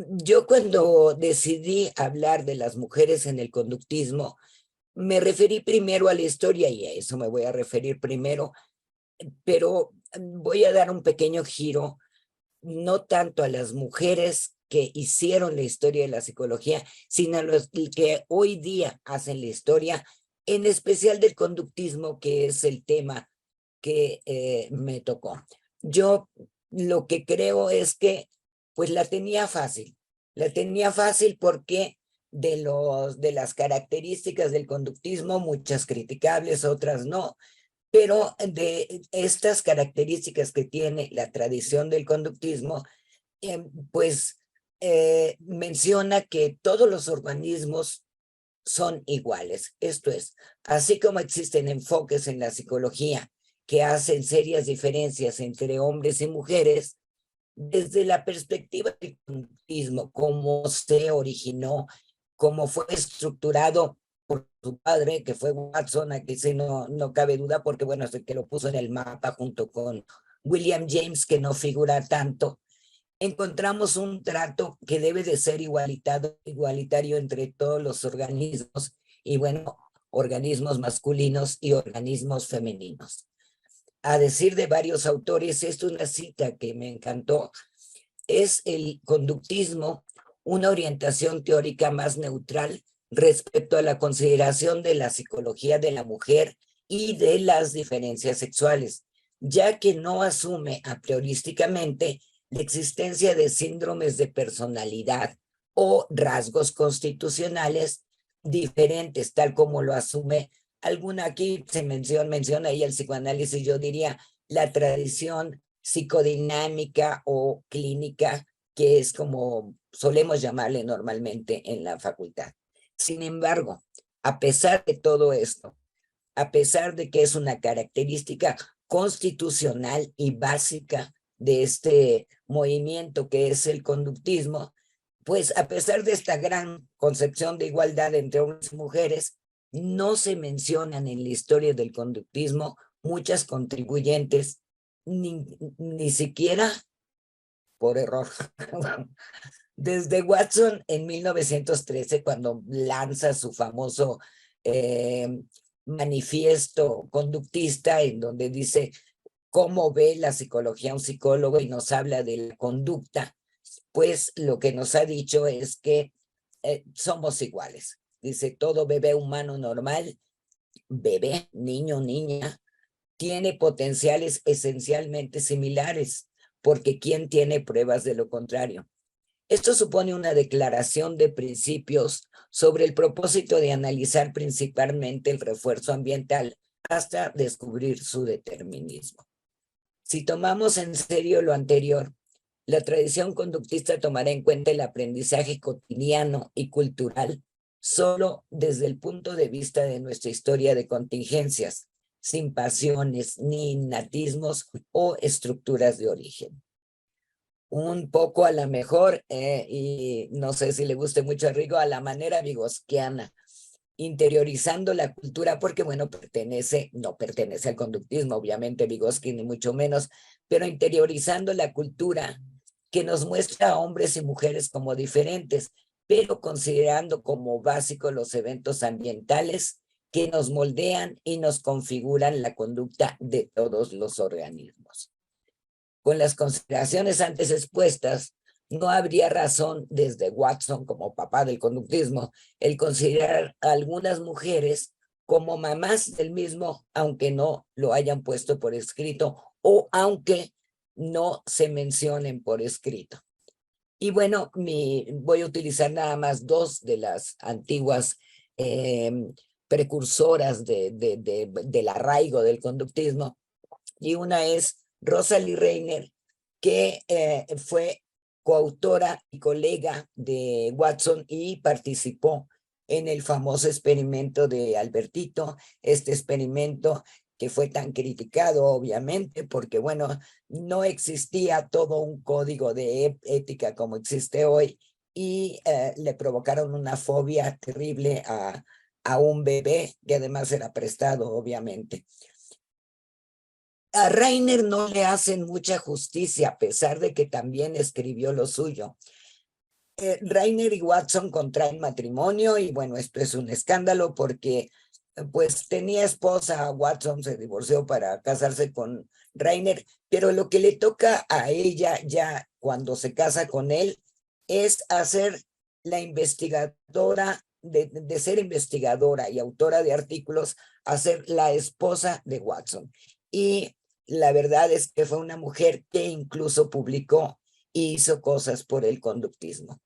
Speaker 3: Yo cuando decidí hablar de las mujeres en el conductismo, me referí primero a la historia y a eso me voy a referir primero, pero voy a dar un pequeño giro, no tanto a las mujeres que hicieron la historia de la psicología, sino a los que hoy día hacen la historia, en especial del conductismo, que es el tema que me tocó. Yo lo que creo es que pues la tenía fácil porque de las características del conductismo, muchas criticables, otras no, pero de estas características que tiene la tradición del conductismo, pues menciona que todos los organismos son iguales. Esto es, así como existen enfoques en la psicología que hacen serias diferencias entre hombres y mujeres, desde la perspectiva del conductismo, cómo se originó, cómo fue estructurado por su padre, que fue Watson, aquí sí no cabe duda, porque bueno, es el que lo puso en el mapa junto con William James, que no figura tanto. Encontramos un trato que debe de ser igualitario entre todos los organismos, y bueno, organismos masculinos y organismos femeninos. A decir de varios autores, esto es una cita que me encantó, es el conductismo una orientación teórica más neutral respecto a la consideración de la psicología de la mujer y de las diferencias sexuales, ya que no asume a priorísticamente la existencia de síndromes de personalidad o rasgos constitucionales diferentes, tal como lo asume alguna. Aquí se menciona ahí el psicoanálisis, yo diría la tradición psicodinámica o clínica, que es como solemos llamarle normalmente en la facultad. Sin embargo, a pesar de todo esto, a pesar de que es una característica constitucional y básica de este movimiento que es el conductismo, pues a pesar de esta gran concepción de igualdad entre hombres y mujeres, no se mencionan en la historia del conductismo muchas contribuyentes, ni siquiera por error. Desde Watson en 1913, cuando lanza su famoso manifiesto conductista, en donde dice cómo ve la psicología un psicólogo y nos habla de la conducta, pues lo que nos ha dicho es que somos iguales. Dice, todo bebé humano normal, bebé, niño, niña, tiene potenciales esencialmente similares, porque ¿quién tiene pruebas de lo contrario? Esto supone una declaración de principios sobre el propósito de analizar principalmente el refuerzo ambiental hasta descubrir su determinismo. Si tomamos en serio lo anterior, la tradición conductista tomará en cuenta el aprendizaje cotidiano y cultural solo desde el punto de vista de nuestra historia de contingencias, sin pasiones ni innatismos o estructuras de origen. un poco a la mejor, y no sé si le guste mucho a Rigo, a la manera vygotsquiana, interiorizando la cultura, porque bueno, no pertenece al conductismo, obviamente Vygotsky ni mucho menos, pero interiorizando la cultura que nos muestra a hombres y mujeres como diferentes, pero considerando como básicos los eventos ambientales que nos moldean y nos configuran la conducta de todos los organismos. Con las consideraciones antes expuestas, no habría razón desde Watson como papá del conductismo el considerar a algunas mujeres como mamás del mismo, aunque no lo hayan puesto por escrito o aunque no se mencionen por escrito. Y bueno, voy a utilizar nada más dos de las antiguas precursoras del arraigo del conductismo, y una es Rosalie Reiner, que fue coautora y colega de Watson y participó en el famoso experimento de Albertito, este experimento que fue tan criticado, obviamente, porque, bueno, no existía todo un código de ética como existe hoy, y le provocaron una fobia terrible a un bebé, que además era prestado, obviamente. A Reiner no le hacen mucha justicia, a pesar de que también escribió lo suyo. Reiner y Watson contraen matrimonio, y bueno, esto es un escándalo porque pues tenía esposa. Watson se divorció para casarse con Reiner, pero lo que le toca a ella ya cuando se casa con él es hacer la investigadora, de ser investigadora y autora de artículos, a ser la esposa de Watson. Y la verdad es que fue una mujer que incluso publicó y hizo cosas por el conductismo.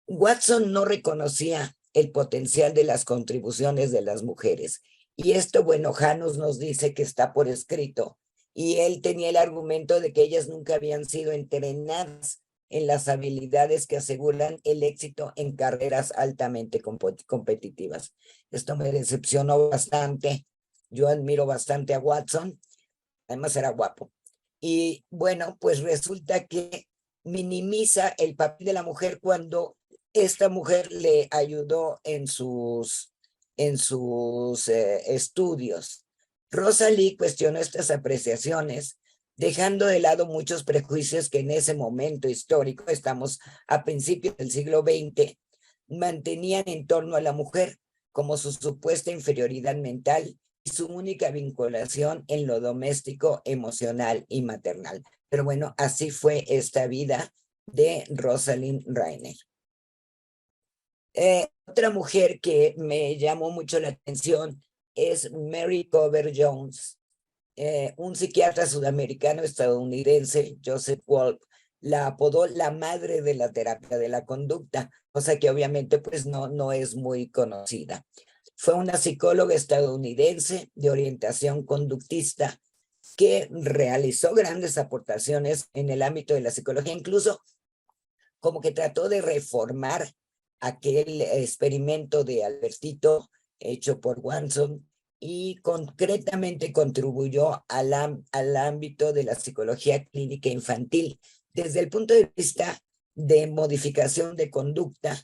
Speaker 3: Watson no reconocía el potencial de las contribuciones de las mujeres, y esto, bueno, Janus nos dice que está por escrito, y él tenía el argumento de que ellas nunca habían sido entrenadas en las habilidades que aseguran el éxito en carreras altamente competitivas. Esto me decepcionó bastante. Yo admiro bastante a Watson, además era guapo. Y bueno, pues resulta que minimiza el papel de la mujer cuando esta mujer le ayudó en sus estudios. Rosalie cuestionó estas apreciaciones, dejando de lado muchos prejuicios que en ese momento histórico, estamos a principios del siglo XX, mantenían en torno a la mujer como su supuesta inferioridad mental y su única vinculación en lo doméstico, emocional y maternal. Pero bueno, así fue esta vida de Rosalind Reiner. Otra mujer que me llamó mucho la atención es Mary Coover Jones. Un psiquiatra sudamericano estadounidense, Joseph Wolf, la apodó la madre de la terapia de la conducta, cosa que obviamente pues no es muy conocida. Fue una psicóloga estadounidense de orientación conductista que realizó grandes aportaciones en el ámbito de la psicología, incluso como que trató de reformar aquel experimento de Albertito hecho por Watson, y concretamente contribuyó al ámbito de la psicología clínica infantil desde el punto de vista de modificación de conducta,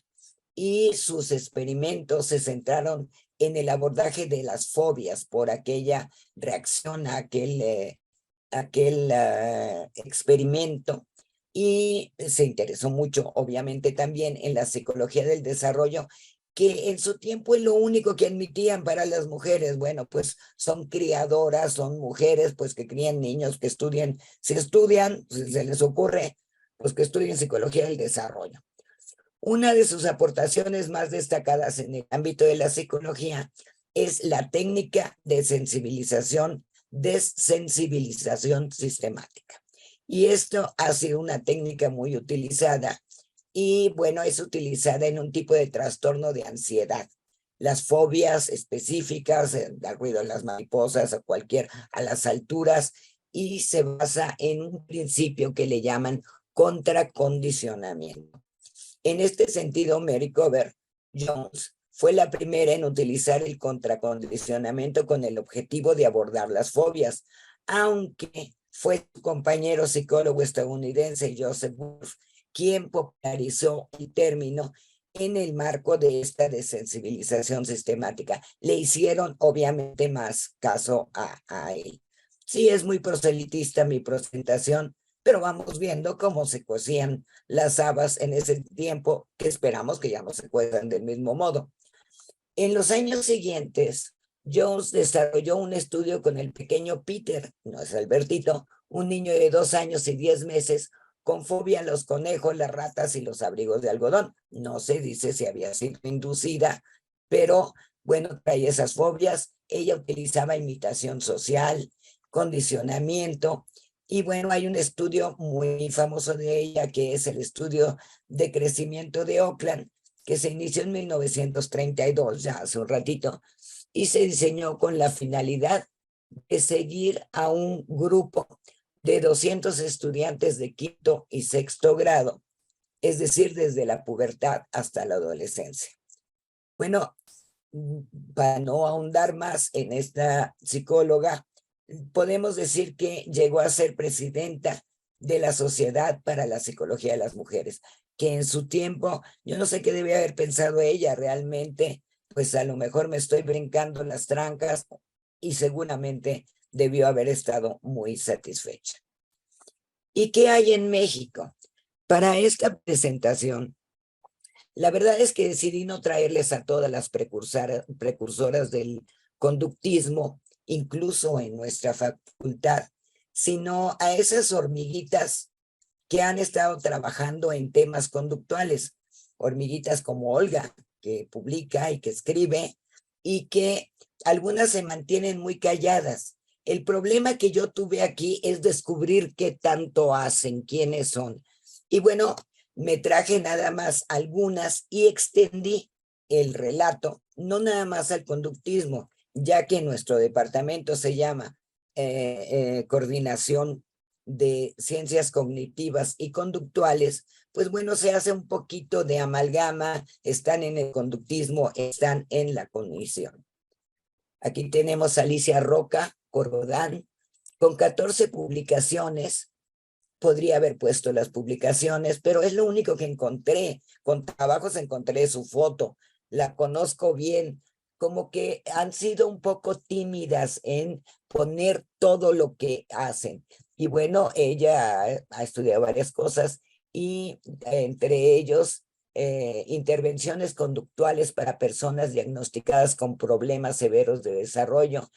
Speaker 3: y sus experimentos se centraron en el abordaje de las fobias por aquella reacción a aquel experimento, y se interesó mucho, obviamente, también en la psicología del desarrollo, que en su tiempo es lo único que admitían para las mujeres. Bueno, pues son criadoras, son mujeres pues que crían niños, que estudien, si estudian, si se les ocurre, pues que estudien psicología del desarrollo. Una de sus aportaciones más destacadas en el ámbito de la psicología es la técnica de desensibilización sistemática. Y esto ha sido una técnica muy utilizada, y bueno, es utilizada en un tipo de trastorno de ansiedad. Las fobias específicas, al ruido de las mariposas, a las alturas, y se basa en un principio que le llaman contracondicionamiento. En este sentido, Mary Coover Jones fue la primera en utilizar el contracondicionamiento con el objetivo de abordar las fobias, aunque fue su compañero psicólogo estadounidense Joseph Wolf quien popularizó el término en el marco de esta desensibilización sistemática. Le hicieron obviamente más caso a él. Sí, es muy proselitista mi presentación, pero vamos viendo cómo se cocían las habas en ese tiempo, que esperamos que ya no se cuezan del mismo modo. En los años siguientes, Jones desarrolló un estudio con el pequeño Peter, no es Albertito, un niño de 2 años y 10 meses, con fobia a los conejos, las ratas y los abrigos de algodón. No se dice si había sido inducida, pero bueno, trae esas fobias. Ella utilizaba imitación social, condicionamiento, y bueno, hay un estudio muy famoso de ella, que es el estudio de crecimiento de Oakland, que se inició en 1932, ya hace un ratito, y se diseñó con la finalidad de seguir a un grupo de 200 estudiantes de quinto y sexto grado, es decir, desde la pubertad hasta la adolescencia. Bueno, para no ahondar más en esta psicóloga, podemos decir que llegó a ser presidenta de la Sociedad para la Psicología de las Mujeres, que en su tiempo, yo no sé qué debía haber pensado ella realmente, pues a lo mejor me estoy brincando las trancas y seguramente debió haber estado muy satisfecha. ¿Y qué hay en México? Para esta presentación, la verdad es que decidí no traerles a todas las precursoras del conductismo, incluso en nuestra facultad, sino a esas hormiguitas que han estado trabajando en temas conductuales, hormiguitas como Olga, que publica y que escribe, y que algunas se mantienen muy calladas. El problema que yo tuve aquí es descubrir qué tanto hacen, quiénes son. Y bueno, me traje nada más algunas y extendí el relato, no nada más al conductismo, ya que nuestro departamento se llama Coordinación de Ciencias Cognitivas y Conductuales, pues bueno, se hace un poquito de amalgama, están en el conductismo, están en la cognición. Aquí tenemos a Alicia Roca Corrodán, con 14 publicaciones. Podría haber puesto las publicaciones, pero es lo único que encontré. Con trabajos encontré su foto, la conozco bien, como que han sido un poco tímidas en poner todo lo que hacen. Y bueno, ella ha estudiado varias cosas y entre ellos intervenciones conductuales para personas diagnosticadas con problemas severos de desarrollo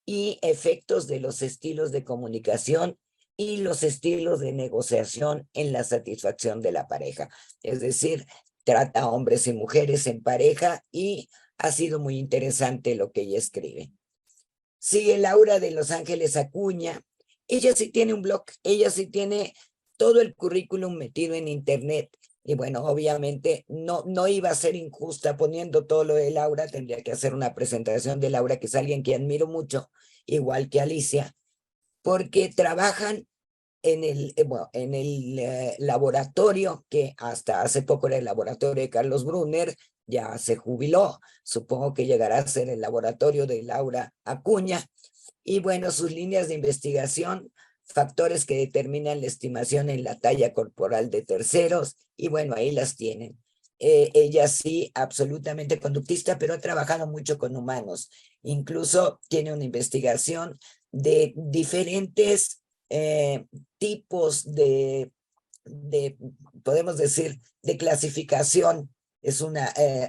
Speaker 3: y efectos de los estilos de comunicación y los estilos de negociación en la satisfacción de la pareja. Es decir, trata a hombres y mujeres en pareja y ha sido muy interesante lo que ella escribe. Sigue Laura de Los Ángeles Acuña. Ella sí tiene un blog, ella sí tiene todo el currículum metido en internet. Y bueno, obviamente no iba a ser injusta poniendo todo lo de Laura, tendría que hacer una presentación de Laura, que es alguien que admiro mucho, igual que Alicia, porque trabajan en el laboratorio, que hasta hace poco era el laboratorio de Carlos Brunner, ya se jubiló, supongo que llegará a ser el laboratorio de Laura Acuña, y bueno, sus líneas de investigación, factores que determinan la estimación en la talla corporal de terceros, y bueno, ahí las tienen. Ella sí, absolutamente conductista, pero ha trabajado mucho con humanos. Incluso tiene una investigación de diferentes tipos podemos decir, de clasificación. Es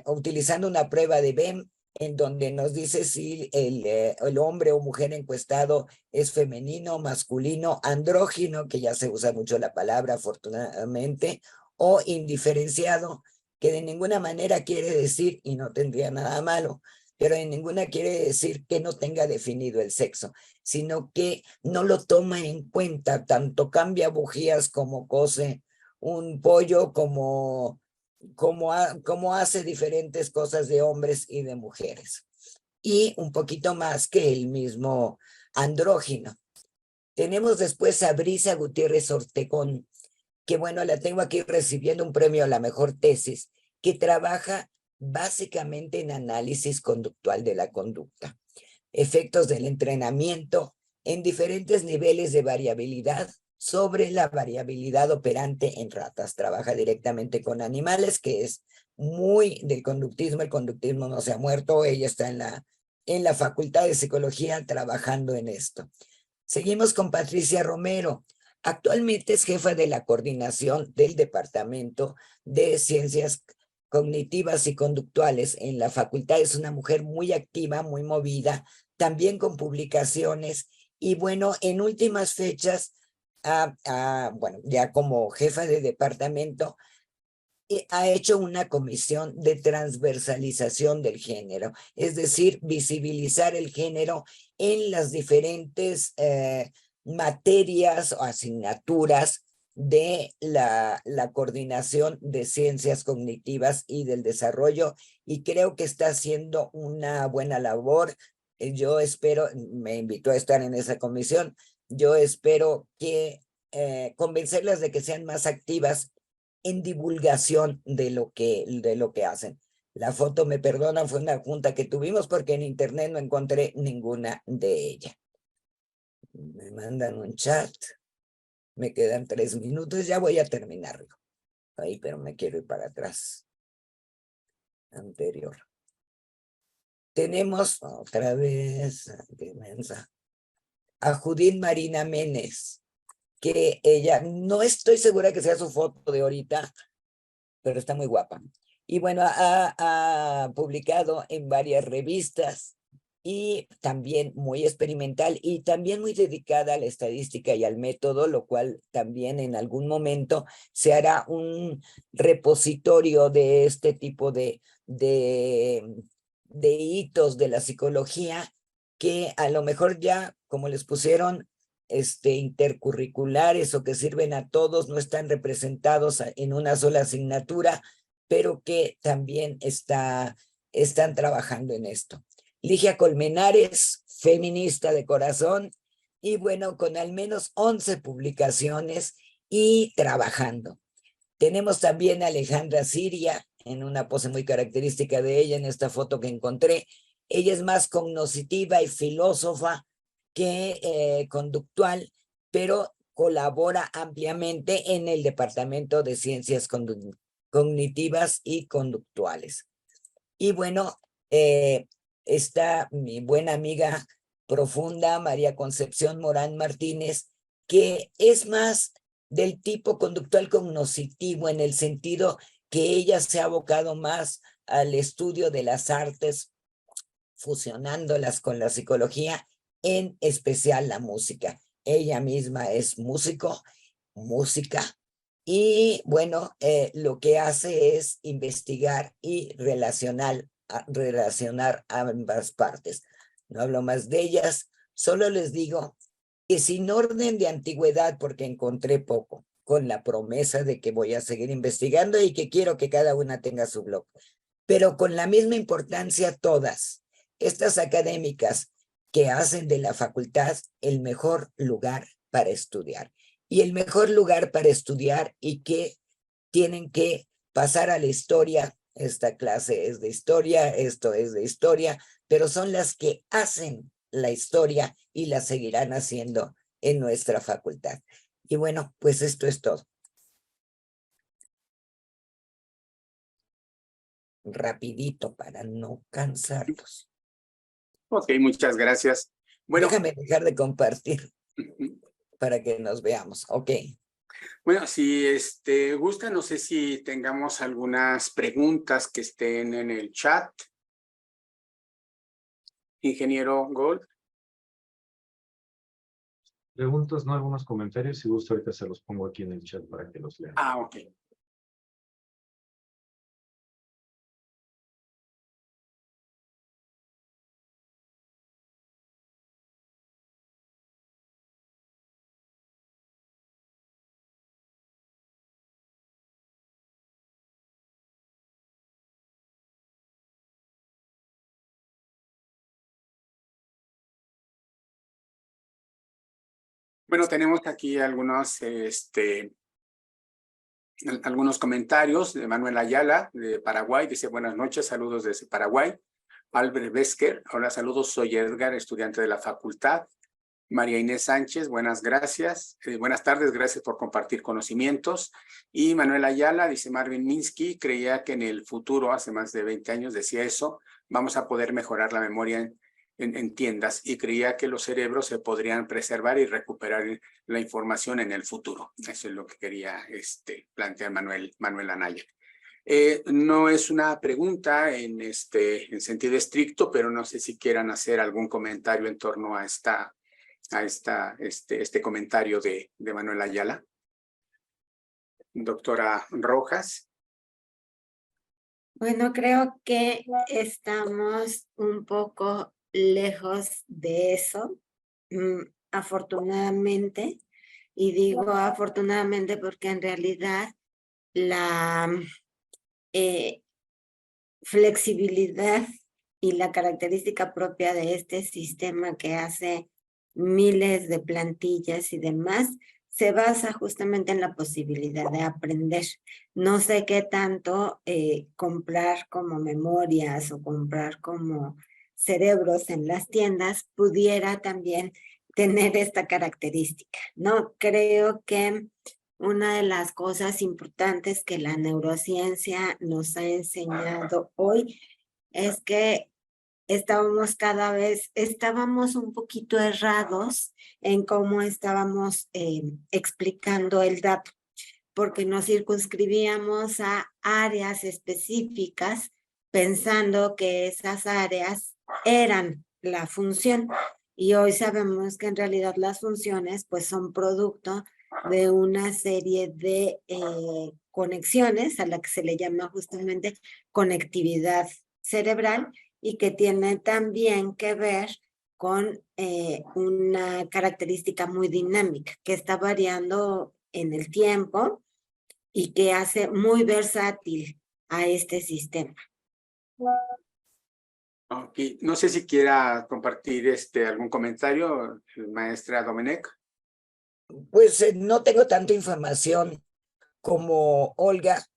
Speaker 3: utilizando una prueba de BEM en donde nos dice si el hombre o mujer encuestado es femenino, masculino, andrógino, que ya se usa mucho la palabra afortunadamente, o indiferenciado, que de ninguna manera quiere decir, y no tendría nada malo, pero en ninguna quiere decir que no tenga definido el sexo, sino que no lo toma en cuenta, tanto cambia bujías como cose un pollo, como hace diferentes cosas de hombres y de mujeres. Y un poquito más que el mismo andrógino. Tenemos después a Brisa Gutiérrez Ortegón, que bueno, la tengo aquí recibiendo un premio a la mejor tesis, que trabaja básicamente en análisis conductual de la conducta, efectos del entrenamiento en diferentes niveles de variabilidad sobre la variabilidad operante en ratas. Trabaja directamente con animales, que es muy del conductismo. El conductismo no se ha muerto. Ella está en la Facultad de Psicología trabajando en esto. Seguimos con Patricia Romero. Actualmente es jefa de la coordinación del Departamento de Ciencias Cognitivas y Conductuales en la facultad. Es una mujer muy activa, muy movida, también con publicaciones. Y bueno, en últimas fechas, bueno, ya como jefa de departamento, ha hecho una comisión de transversalización del género, es decir, visibilizar el género en las diferentes materias o asignaturas de la coordinación de ciencias cognitivas y del desarrollo, y creo que está haciendo una buena labor. Yo espero, me invitó a estar en esa comisión, yo espero que convencerlas de que sean más activas en divulgación de lo que hacen. La foto, me perdonan, fue una junta que tuvimos porque en internet no encontré ninguna de ellas. Me mandan un chat. Me quedan 3 minutos, ya voy a terminarlo. Ahí, pero me quiero ir para atrás. Anterior. Tenemos otra vez a Judith Marina Menes, que ella, no estoy segura que sea su foto de ahorita, pero está muy guapa. Y bueno, ha publicado en varias revistas y también muy experimental y también muy dedicada a la estadística y al método, lo cual también en algún momento se hará un repositorio de este tipo de hitos de la psicología, que a lo mejor ya, como les pusieron, intercurriculares o que sirven a todos, no están representados en una sola asignatura, pero que también están trabajando en esto. Ligia Colmenares, feminista de corazón, y bueno, con al menos 11 publicaciones y trabajando. Tenemos también a Alejandra Siria, en una pose muy característica de ella, en esta foto que encontré. Ella es más cognoscitiva y filósofa que conductual, pero colabora ampliamente en el Departamento de Ciencias Cognitivas y Conductuales. Y bueno, está mi buena amiga profunda, María Concepción Morán Martínez, que es más del tipo conductual cognoscitivo, en el sentido que ella se ha abocado más al estudio de las artes, fusionándolas con la psicología, en especial la música. Ella misma es música, y bueno, lo que hace es investigar y relacionar ambas partes. No hablo más de ellas, solo les digo que sin orden de antigüedad, porque encontré poco, con la promesa de que voy a seguir investigando y que quiero que cada una tenga su blog, pero con la misma importancia todas estas académicas que hacen de la facultad el mejor lugar para estudiar. Y el mejor lugar para estudiar, y que tienen que pasar a la historia. Esta clase es de historia, esto es de historia, pero son las que hacen la historia y la seguirán haciendo en nuestra facultad. Y bueno, pues esto es todo. Rapidito para no cansarlos.
Speaker 1: Ok, muchas gracias. Bueno,
Speaker 3: déjame dejar de compartir para que nos veamos. Ok.
Speaker 1: Bueno, si gusta, no sé si tengamos algunas preguntas que estén en el chat. Ingeniero Gold.
Speaker 4: Preguntas, no, algunos comentarios. Si gusta, ahorita se los pongo aquí en el chat para que los lean.
Speaker 1: Ah, ok. Bueno, tenemos aquí algunos comentarios de Manuel Ayala, de Paraguay. Dice, buenas noches, saludos desde Paraguay. Albert Besker, hola, saludos, soy Edgar, estudiante de la facultad. María Inés Sánchez, buenas tardes, gracias por compartir conocimientos. Y Manuel Ayala, dice Marvin Minsky, creía que en el futuro, hace más de 20 años decía eso, vamos a poder mejorar la memoria en tiendas y creía que los cerebros se podrían preservar y recuperar la información en el futuro. Eso es lo que quería plantear Manuel Anaya. No es una pregunta en sentido estricto, pero no sé si quieran hacer algún comentario en torno a este comentario de Manuel Ayala. Doctora Rojas.
Speaker 2: Bueno, creo que estamos un poco lejos de eso, afortunadamente, y digo afortunadamente porque en realidad la flexibilidad y la característica propia de este sistema que hace miles de plantillas y demás, se basa justamente en la posibilidad de aprender. No sé qué tanto comprar como memorias o comprar como cerebros en las tiendas pudiera también tener esta característica, ¿no? Creo que una de las cosas importantes que la neurociencia nos ha enseñado hoy es que estábamos un poquito errados en cómo estábamos explicando el dato, porque nos circunscribíamos a áreas específicas pensando que esas áreas eran la función. Y hoy sabemos que en realidad las funciones pues son producto de una serie de conexiones a la que se le llama justamente conectividad cerebral y que tiene también que ver con una característica muy dinámica que está variando en el tiempo y que hace muy versátil a este sistema.
Speaker 1: Okay. No sé si quiera compartir algún comentario, maestra Domenech.
Speaker 3: Pues no tengo tanta información como Olga.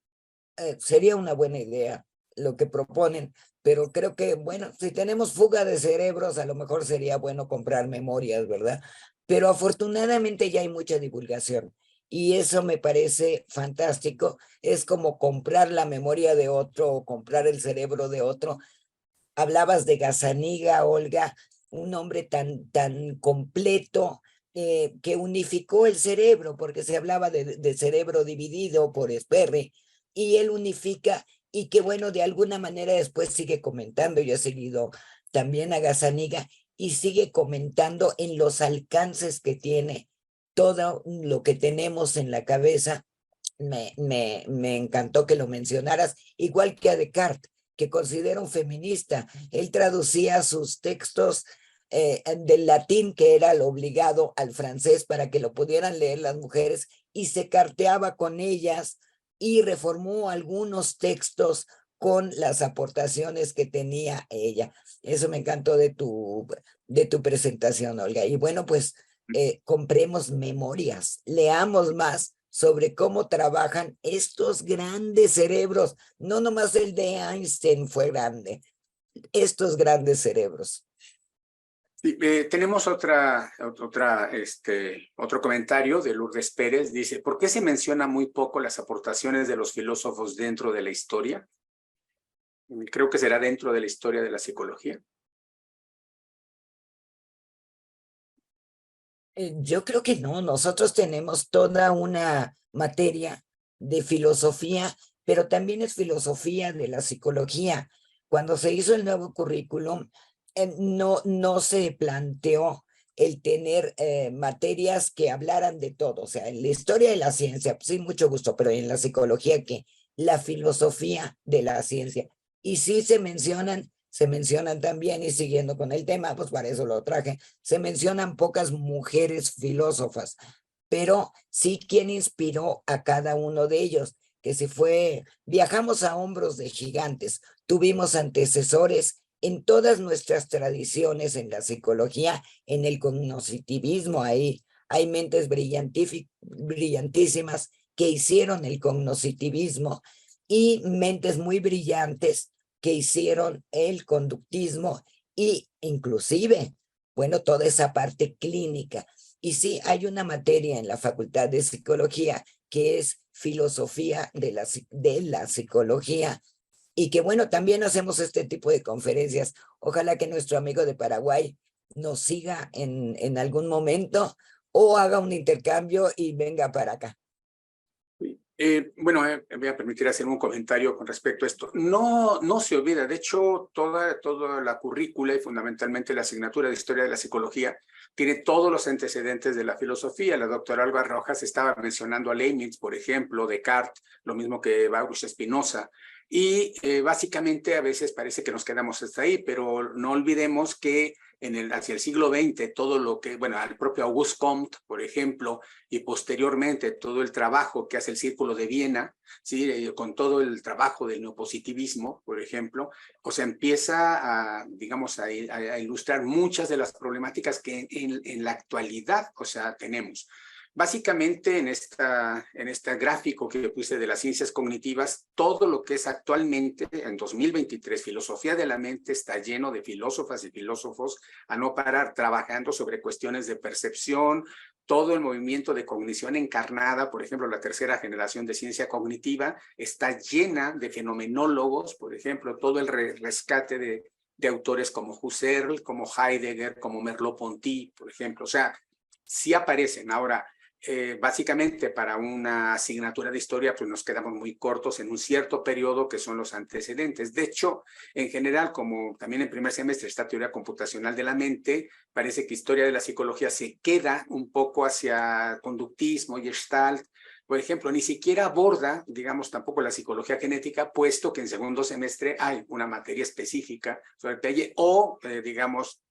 Speaker 3: Sería una buena idea lo que proponen, pero creo que, bueno, si tenemos fuga de cerebros, a lo mejor sería bueno comprar memorias, ¿verdad? Pero afortunadamente ya hay mucha divulgación y eso me parece fantástico. Es como comprar la memoria de otro o comprar el cerebro de otro. Hablabas de Gazzaniga, Olga, un hombre tan completo, que unificó el cerebro, porque se hablaba de cerebro dividido por Sperry, y él unifica, y que bueno, de alguna manera después sigue comentando. Yo he seguido también a Gazzaniga, y sigue comentando en los alcances que tiene todo lo que tenemos en la cabeza. Me encantó que lo mencionaras, igual que a Descartes, que considero un feminista. Él traducía sus textos del latín, que era lo obligado, al francés para que lo pudieran leer las mujeres, y se carteaba con ellas y reformó algunos textos con las aportaciones que tenía ella. Eso me encantó de tu presentación, Olga. Y bueno, pues compremos memorias, leamos más sobre cómo trabajan estos grandes cerebros. No nomás el de Einstein fue grande, estos grandes cerebros.
Speaker 1: Sí, tenemos otro comentario de Lourdes Pérez. Dice, ¿por qué se menciona muy poco las aportaciones de los filósofos dentro de la historia? Creo que será dentro de la historia de la psicología.
Speaker 3: Yo creo que no. Nosotros tenemos toda una materia de filosofía, pero también es filosofía de la psicología. Cuando se hizo el nuevo currículum, no se planteó el tener materias que hablaran de todo. O sea, en la historia de la ciencia, pues sí, mucho gusto, pero en la psicología, ¿qué? La filosofía de la ciencia. Y sí se mencionan también, y siguiendo con el tema, pues para eso lo traje, se mencionan pocas mujeres filósofas, pero sí quien inspiró a cada uno de ellos, que viajamos a hombros de gigantes, tuvimos antecesores en todas nuestras tradiciones, en la psicología, en el cognoscitivismo. Hay mentes brillantísimas que hicieron el cognoscitivismo, y mentes muy brillantes que hicieron el conductismo, y inclusive bueno, toda esa parte clínica. Y sí, hay una materia en la Facultad de Psicología que es filosofía de la psicología, y que bueno, también hacemos este tipo de conferencias. Ojalá que nuestro amigo de Paraguay nos siga en algún momento o haga un intercambio y venga para acá.
Speaker 1: Bueno, voy a permitir hacer un comentario con respecto a esto. No se olvida, de hecho, toda la currícula y fundamentalmente la asignatura de Historia de la Psicología tiene todos los antecedentes de la filosofía. La doctora Alba Rojas estaba mencionando a Leibniz, por ejemplo, Descartes, lo mismo que Baruch Spinoza. Y básicamente a veces parece que nos quedamos hasta ahí, pero no olvidemos que hacia el siglo XX, todo lo que, bueno, al propio Auguste Comte, por ejemplo, y posteriormente todo el trabajo que hace el Círculo de Viena, ¿sí? Con todo el trabajo del neopositivismo, por ejemplo, o sea, empieza a, digamos, a ilustrar muchas de las problemáticas que en la actualidad, o sea, tenemos. Básicamente en este gráfico que puse de las ciencias cognitivas, todo lo que es actualmente en 2023, filosofía de la mente, está lleno de filósofas y filósofos a no parar trabajando sobre cuestiones de percepción, todo el movimiento de cognición encarnada, por ejemplo, la tercera generación de ciencia cognitiva, está llena de fenomenólogos, por ejemplo, todo el rescate de autores como Husserl, como Heidegger, como Merleau-Ponty, por ejemplo. O sea, sí aparecen. Ahora, básicamente para una asignatura de historia, pues nos quedamos muy cortos en un cierto periodo que son los antecedentes. De hecho, en general, como también en primer semestre está teoría computacional de la mente, parece que historia de la psicología se queda un poco hacia conductismo, Gestalt. Por ejemplo, ni siquiera aborda, digamos, tampoco la psicología genética, puesto que en segundo semestre hay una materia específica sobre Piaget, o, digamos,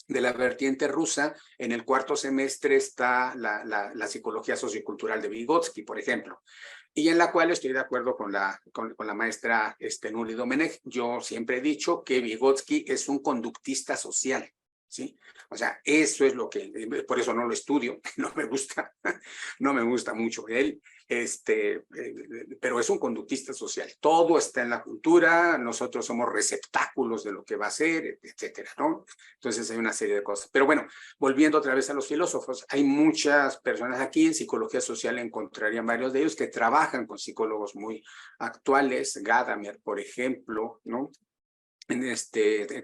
Speaker 1: de la vertiente rusa, en el cuarto semestre está la psicología sociocultural de Vygotsky, por ejemplo, y en la cual estoy de acuerdo con la maestra Nuri Domenech. Yo siempre he dicho que Vygotsky es un conductista social, ¿sí? O sea, eso es lo que, por eso no lo estudio, no me gusta mucho él, pero es un conductista social. Todo está en la cultura, nosotros somos receptáculos de lo que va a ser, etcétera, ¿no? Entonces hay una serie de cosas. Pero bueno, volviendo otra vez a los filósofos, hay muchas personas aquí en psicología social, encontrarían varios de ellos que trabajan con psicólogos muy actuales, Gadamer, por ejemplo, ¿no?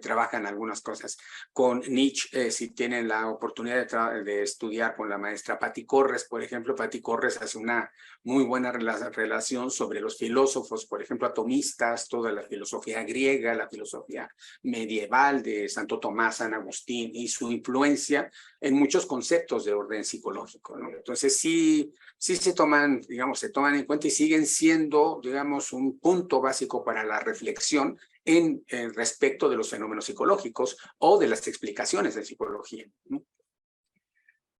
Speaker 1: Trabajan algunas cosas con Nietzsche. Si tienen la oportunidad de estudiar con la maestra Patti Corres, por ejemplo, Patti Corres hace una muy buena relación sobre los filósofos, por ejemplo, atomistas, toda la filosofía griega, la filosofía medieval de Santo Tomás, San Agustín, y su influencia en muchos conceptos de orden psicológico, ¿no? Entonces sí se toman, digamos, se toman en cuenta y siguen siendo, digamos, un punto básico para la reflexión en respecto de los fenómenos psicológicos o de las explicaciones de psicología, ¿no?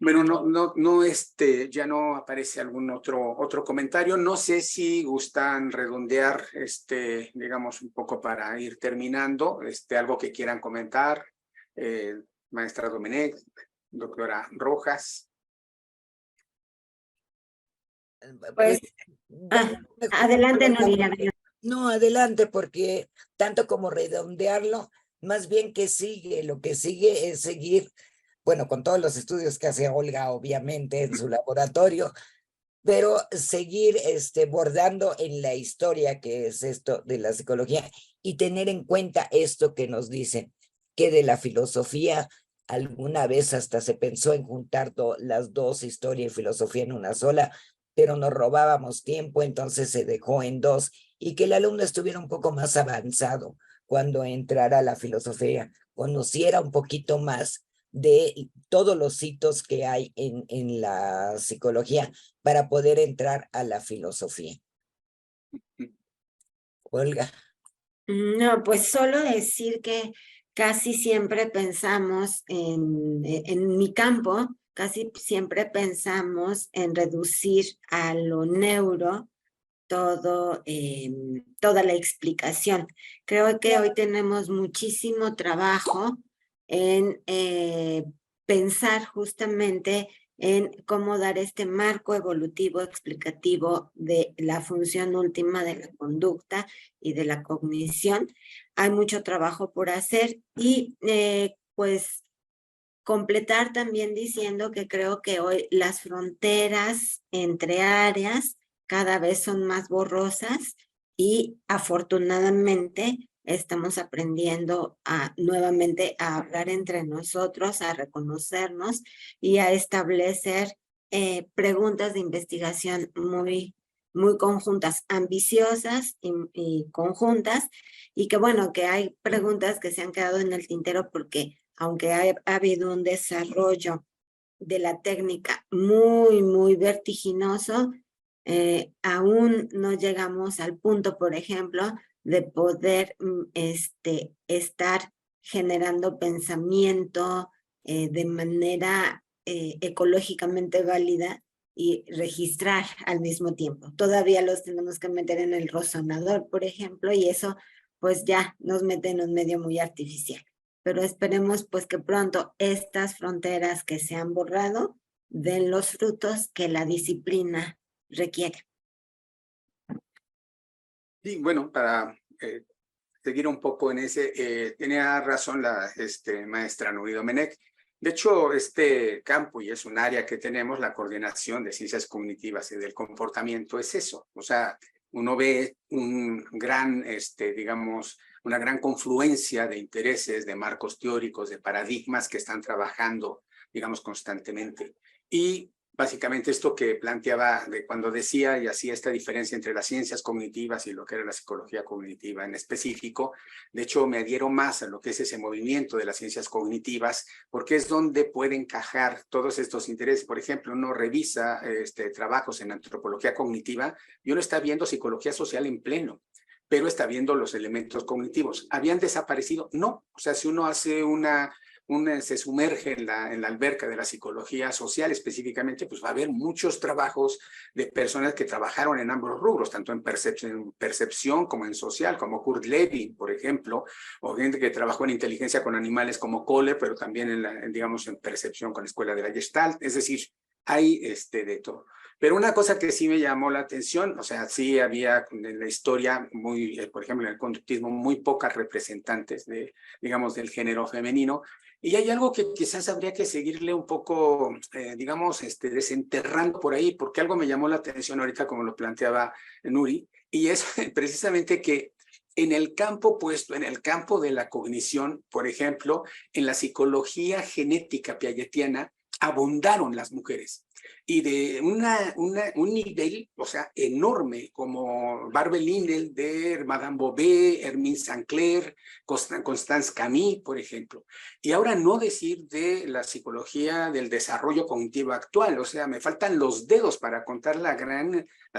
Speaker 1: Bueno, ya no aparece algún otro comentario. No sé si gustan redondear, digamos, un poco para ir terminando, algo que quieran comentar, maestra Domenech, doctora Rojas.
Speaker 2: Pues,
Speaker 3: Bueno,
Speaker 2: adelante, Nuria.
Speaker 3: no, adelante, porque tanto como redondearlo, más bien que sigue, lo que sigue es seguir, bueno, con todos los estudios que hace Olga, obviamente, en su laboratorio, pero seguir bordando en la historia que es esto de la psicología y tener en cuenta esto que nos dicen, que de la filosofía alguna vez hasta se pensó en juntar las dos, historia y filosofía, en una sola, pero nos robábamos tiempo, entonces se dejó en dos, y que el alumno estuviera un poco más avanzado cuando entrara a la filosofía, conociera un poquito más de todos los hitos que hay en la psicología para poder entrar a la filosofía. Olga.
Speaker 2: No, pues solo decir que casi siempre pensamos en mi campo, casi siempre pensamos en reducir a lo neuro toda la explicación. Creo que hoy tenemos muchísimo trabajo en pensar justamente en cómo dar este marco evolutivo explicativo de la función última de la conducta y de la cognición. Hay mucho trabajo por hacer y pues completar también diciendo que creo que hoy las fronteras entre áreas cada vez son más borrosas y afortunadamente estamos aprendiendo nuevamente a hablar entre nosotros, a reconocernos y a establecer preguntas de investigación muy conjuntas, ambiciosas y conjuntas, y que bueno, que hay preguntas que se han quedado en el tintero porque aunque ha habido un desarrollo de la técnica muy vertiginoso, aún no llegamos al punto, por ejemplo, de poder estar generando pensamiento de manera ecológicamente válida y registrar al mismo tiempo. Todavía los tenemos que meter en el resonador, por ejemplo, y eso pues ya nos mete en un medio muy artificial. Pero esperemos pues que pronto estas fronteras que se han borrado den los frutos que la disciplina requiere.
Speaker 1: Y bueno, para seguir un poco en ese, tenía razón la maestra Nuri Domenech. De hecho, este campo, y es un área que tenemos, la coordinación de ciencias cognitivas y del comportamiento, es eso. O sea, uno ve un gran, digamos, una gran confluencia de intereses, de marcos teóricos, de paradigmas que están trabajando, digamos, constantemente. Y básicamente esto que planteaba de cuando decía y hacía esta diferencia entre las ciencias cognitivas y lo que era la psicología cognitiva en específico, de hecho me adhiero más a lo que es ese movimiento de las ciencias cognitivas, porque es donde puede encajar todos estos intereses. Por ejemplo, uno revisa trabajos en antropología cognitiva y uno está viendo psicología social en pleno, pero está viendo los elementos cognitivos. ¿Habían desaparecido? No. O sea, si uno hace se sumerge en la alberca de la psicología social específicamente, pues va a haber muchos trabajos de personas que trabajaron en ambos rubros, tanto en percepción como en social, como Kurt Lewin, por ejemplo, o gente que trabajó en inteligencia con animales como Kohler, pero también digamos, en percepción con la escuela de la Gestalt. Es decir, hay de todo. Pero una cosa que sí me llamó la atención, o sea, sí había en la historia, por ejemplo, en el conductismo, muy pocas representantes digamos, del género femenino. Y hay algo que quizás habría que seguirle un poco, digamos, desenterrando por ahí, porque algo me llamó la atención ahorita, como lo planteaba Nuri, y es precisamente que en el campo opuesto, en el campo de la cognición, por ejemplo, en la psicología genética piagetiana, abundaron las mujeres. Y de un nivel, o sea, enorme, como Barbel Lindell, Madame Bové, Hermine Sinclair, Constance Camille, por ejemplo. Y ahora no decir de la psicología del desarrollo cognitivo actual, o sea, me faltan los dedos para contar las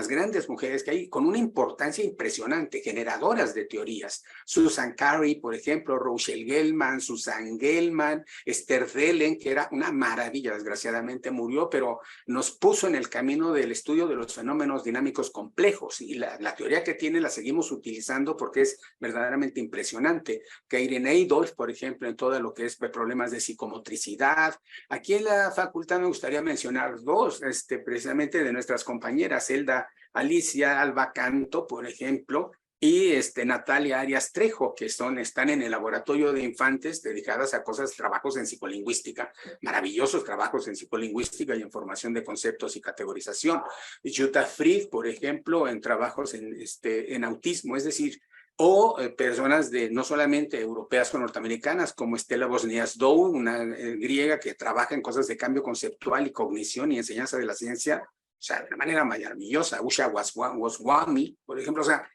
Speaker 1: grandes mujeres que hay con una importancia impresionante, generadoras de teorías. Susan Carey, por ejemplo, Rochelle Gelman, Susan Gelman, Esther Delen, que era una maravilla, desgraciadamente murió, pero nos puso en el camino del estudio de los fenómenos dinámicos complejos, y la teoría que tiene la seguimos utilizando porque es verdaderamente impresionante. Karen Adolph, por ejemplo, en todo lo que es problemas de psicomotricidad. Aquí en la facultad me gustaría mencionar dos, precisamente de nuestras compañeras, Elda Alicia Alba Canto, por ejemplo, y Natalia Arias Trejo, que están en el laboratorio de infantes dedicadas a trabajos en psicolingüística, maravillosos trabajos en psicolingüística y en formación de conceptos y categorización. Jutta Fried, por ejemplo, en trabajos en autismo, es decir, o personas no solamente europeas o norteamericanas, como Stella Bosnias-Dow, una griega que trabaja en cosas de cambio conceptual y cognición y enseñanza de la ciencia, o sea, de una manera maravillosa. Usha Goswami, por ejemplo, o sea,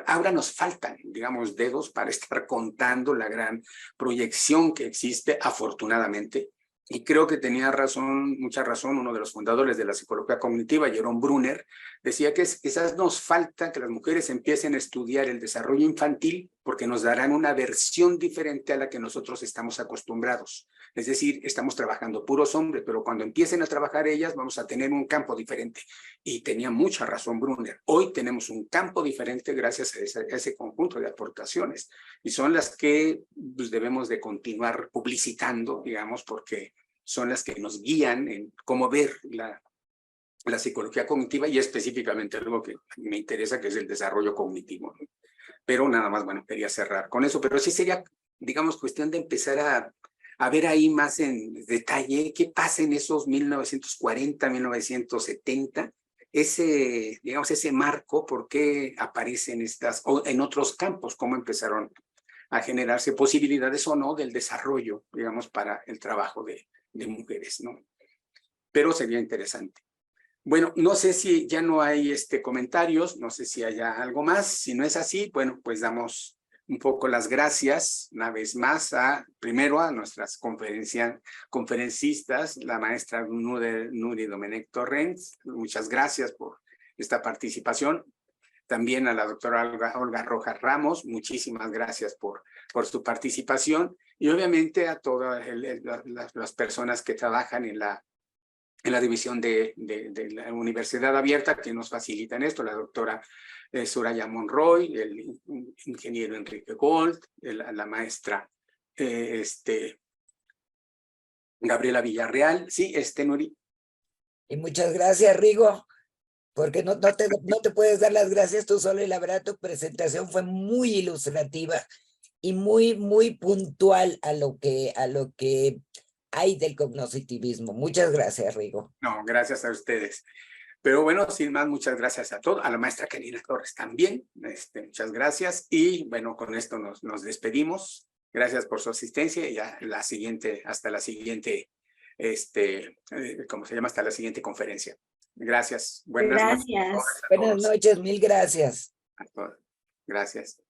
Speaker 1: ahora nos faltan, digamos, dedos para estar contando la gran proyección que existe, afortunadamente. Y creo que tenía razón, mucha razón, uno de los fundadores de la psicología cognitiva, Jerome Brunner, decía que quizás nos falta que las mujeres empiecen a estudiar el desarrollo infantil porque nos darán una versión diferente a la que nosotros estamos acostumbrados. Es decir, estamos trabajando puros hombres, pero cuando empiecen a trabajar ellas vamos a tener un campo diferente. Y tenía mucha razón Brunner. Hoy tenemos un campo diferente gracias a ese conjunto de aportaciones. Y son las que pues, debemos de continuar publicitando, digamos, porque son las que nos guían en cómo ver la psicología cognitiva y específicamente algo que me interesa, que es el desarrollo cognitivo. Pero nada más, bueno, quería cerrar con eso, pero sí sería, digamos, cuestión de empezar a ver ahí más en detalle qué pasa en esos 1940, 1970, digamos, ese marco, por qué aparecen estas, o en otros campos, cómo empezaron a generarse posibilidades o no del desarrollo, digamos, para el trabajo de mujeres, ¿no? Pero sería interesante. Bueno, no sé si ya no hay comentarios, no sé si haya algo más. Si no es así, bueno, pues damos un poco las gracias una vez más primero a nuestras conferencistas, la maestra Nuri Domenech Torrents. Muchas gracias por esta participación. También a la doctora Olga Rojas Ramos, muchísimas gracias por su participación. Y obviamente a todas las personas que trabajan en la división de la Universidad Abierta que nos facilitan esto, la doctora Soraya Monroy, el ingeniero Enrique Gold, la maestra Gabriela Villarreal. Sí, Nuri.
Speaker 3: Y muchas gracias, Rigo, porque no te puedes dar las gracias tú solo, y la verdad tu presentación fue muy ilustrativa y muy puntual a lo que hay del cognoscitivismo. Muchas gracias, Rigo.
Speaker 1: No, gracias a ustedes. Pero bueno, sin más, muchas gracias a todos, a la maestra Karina Torres también, muchas gracias. Y bueno, con esto nos despedimos. Gracias por su asistencia y ya hasta la siguiente, ¿cómo se llama? Hasta la siguiente conferencia. Gracias. Buenas noches.
Speaker 2: Gracias.
Speaker 3: Buenas noches, mil gracias.
Speaker 1: A todos. Gracias.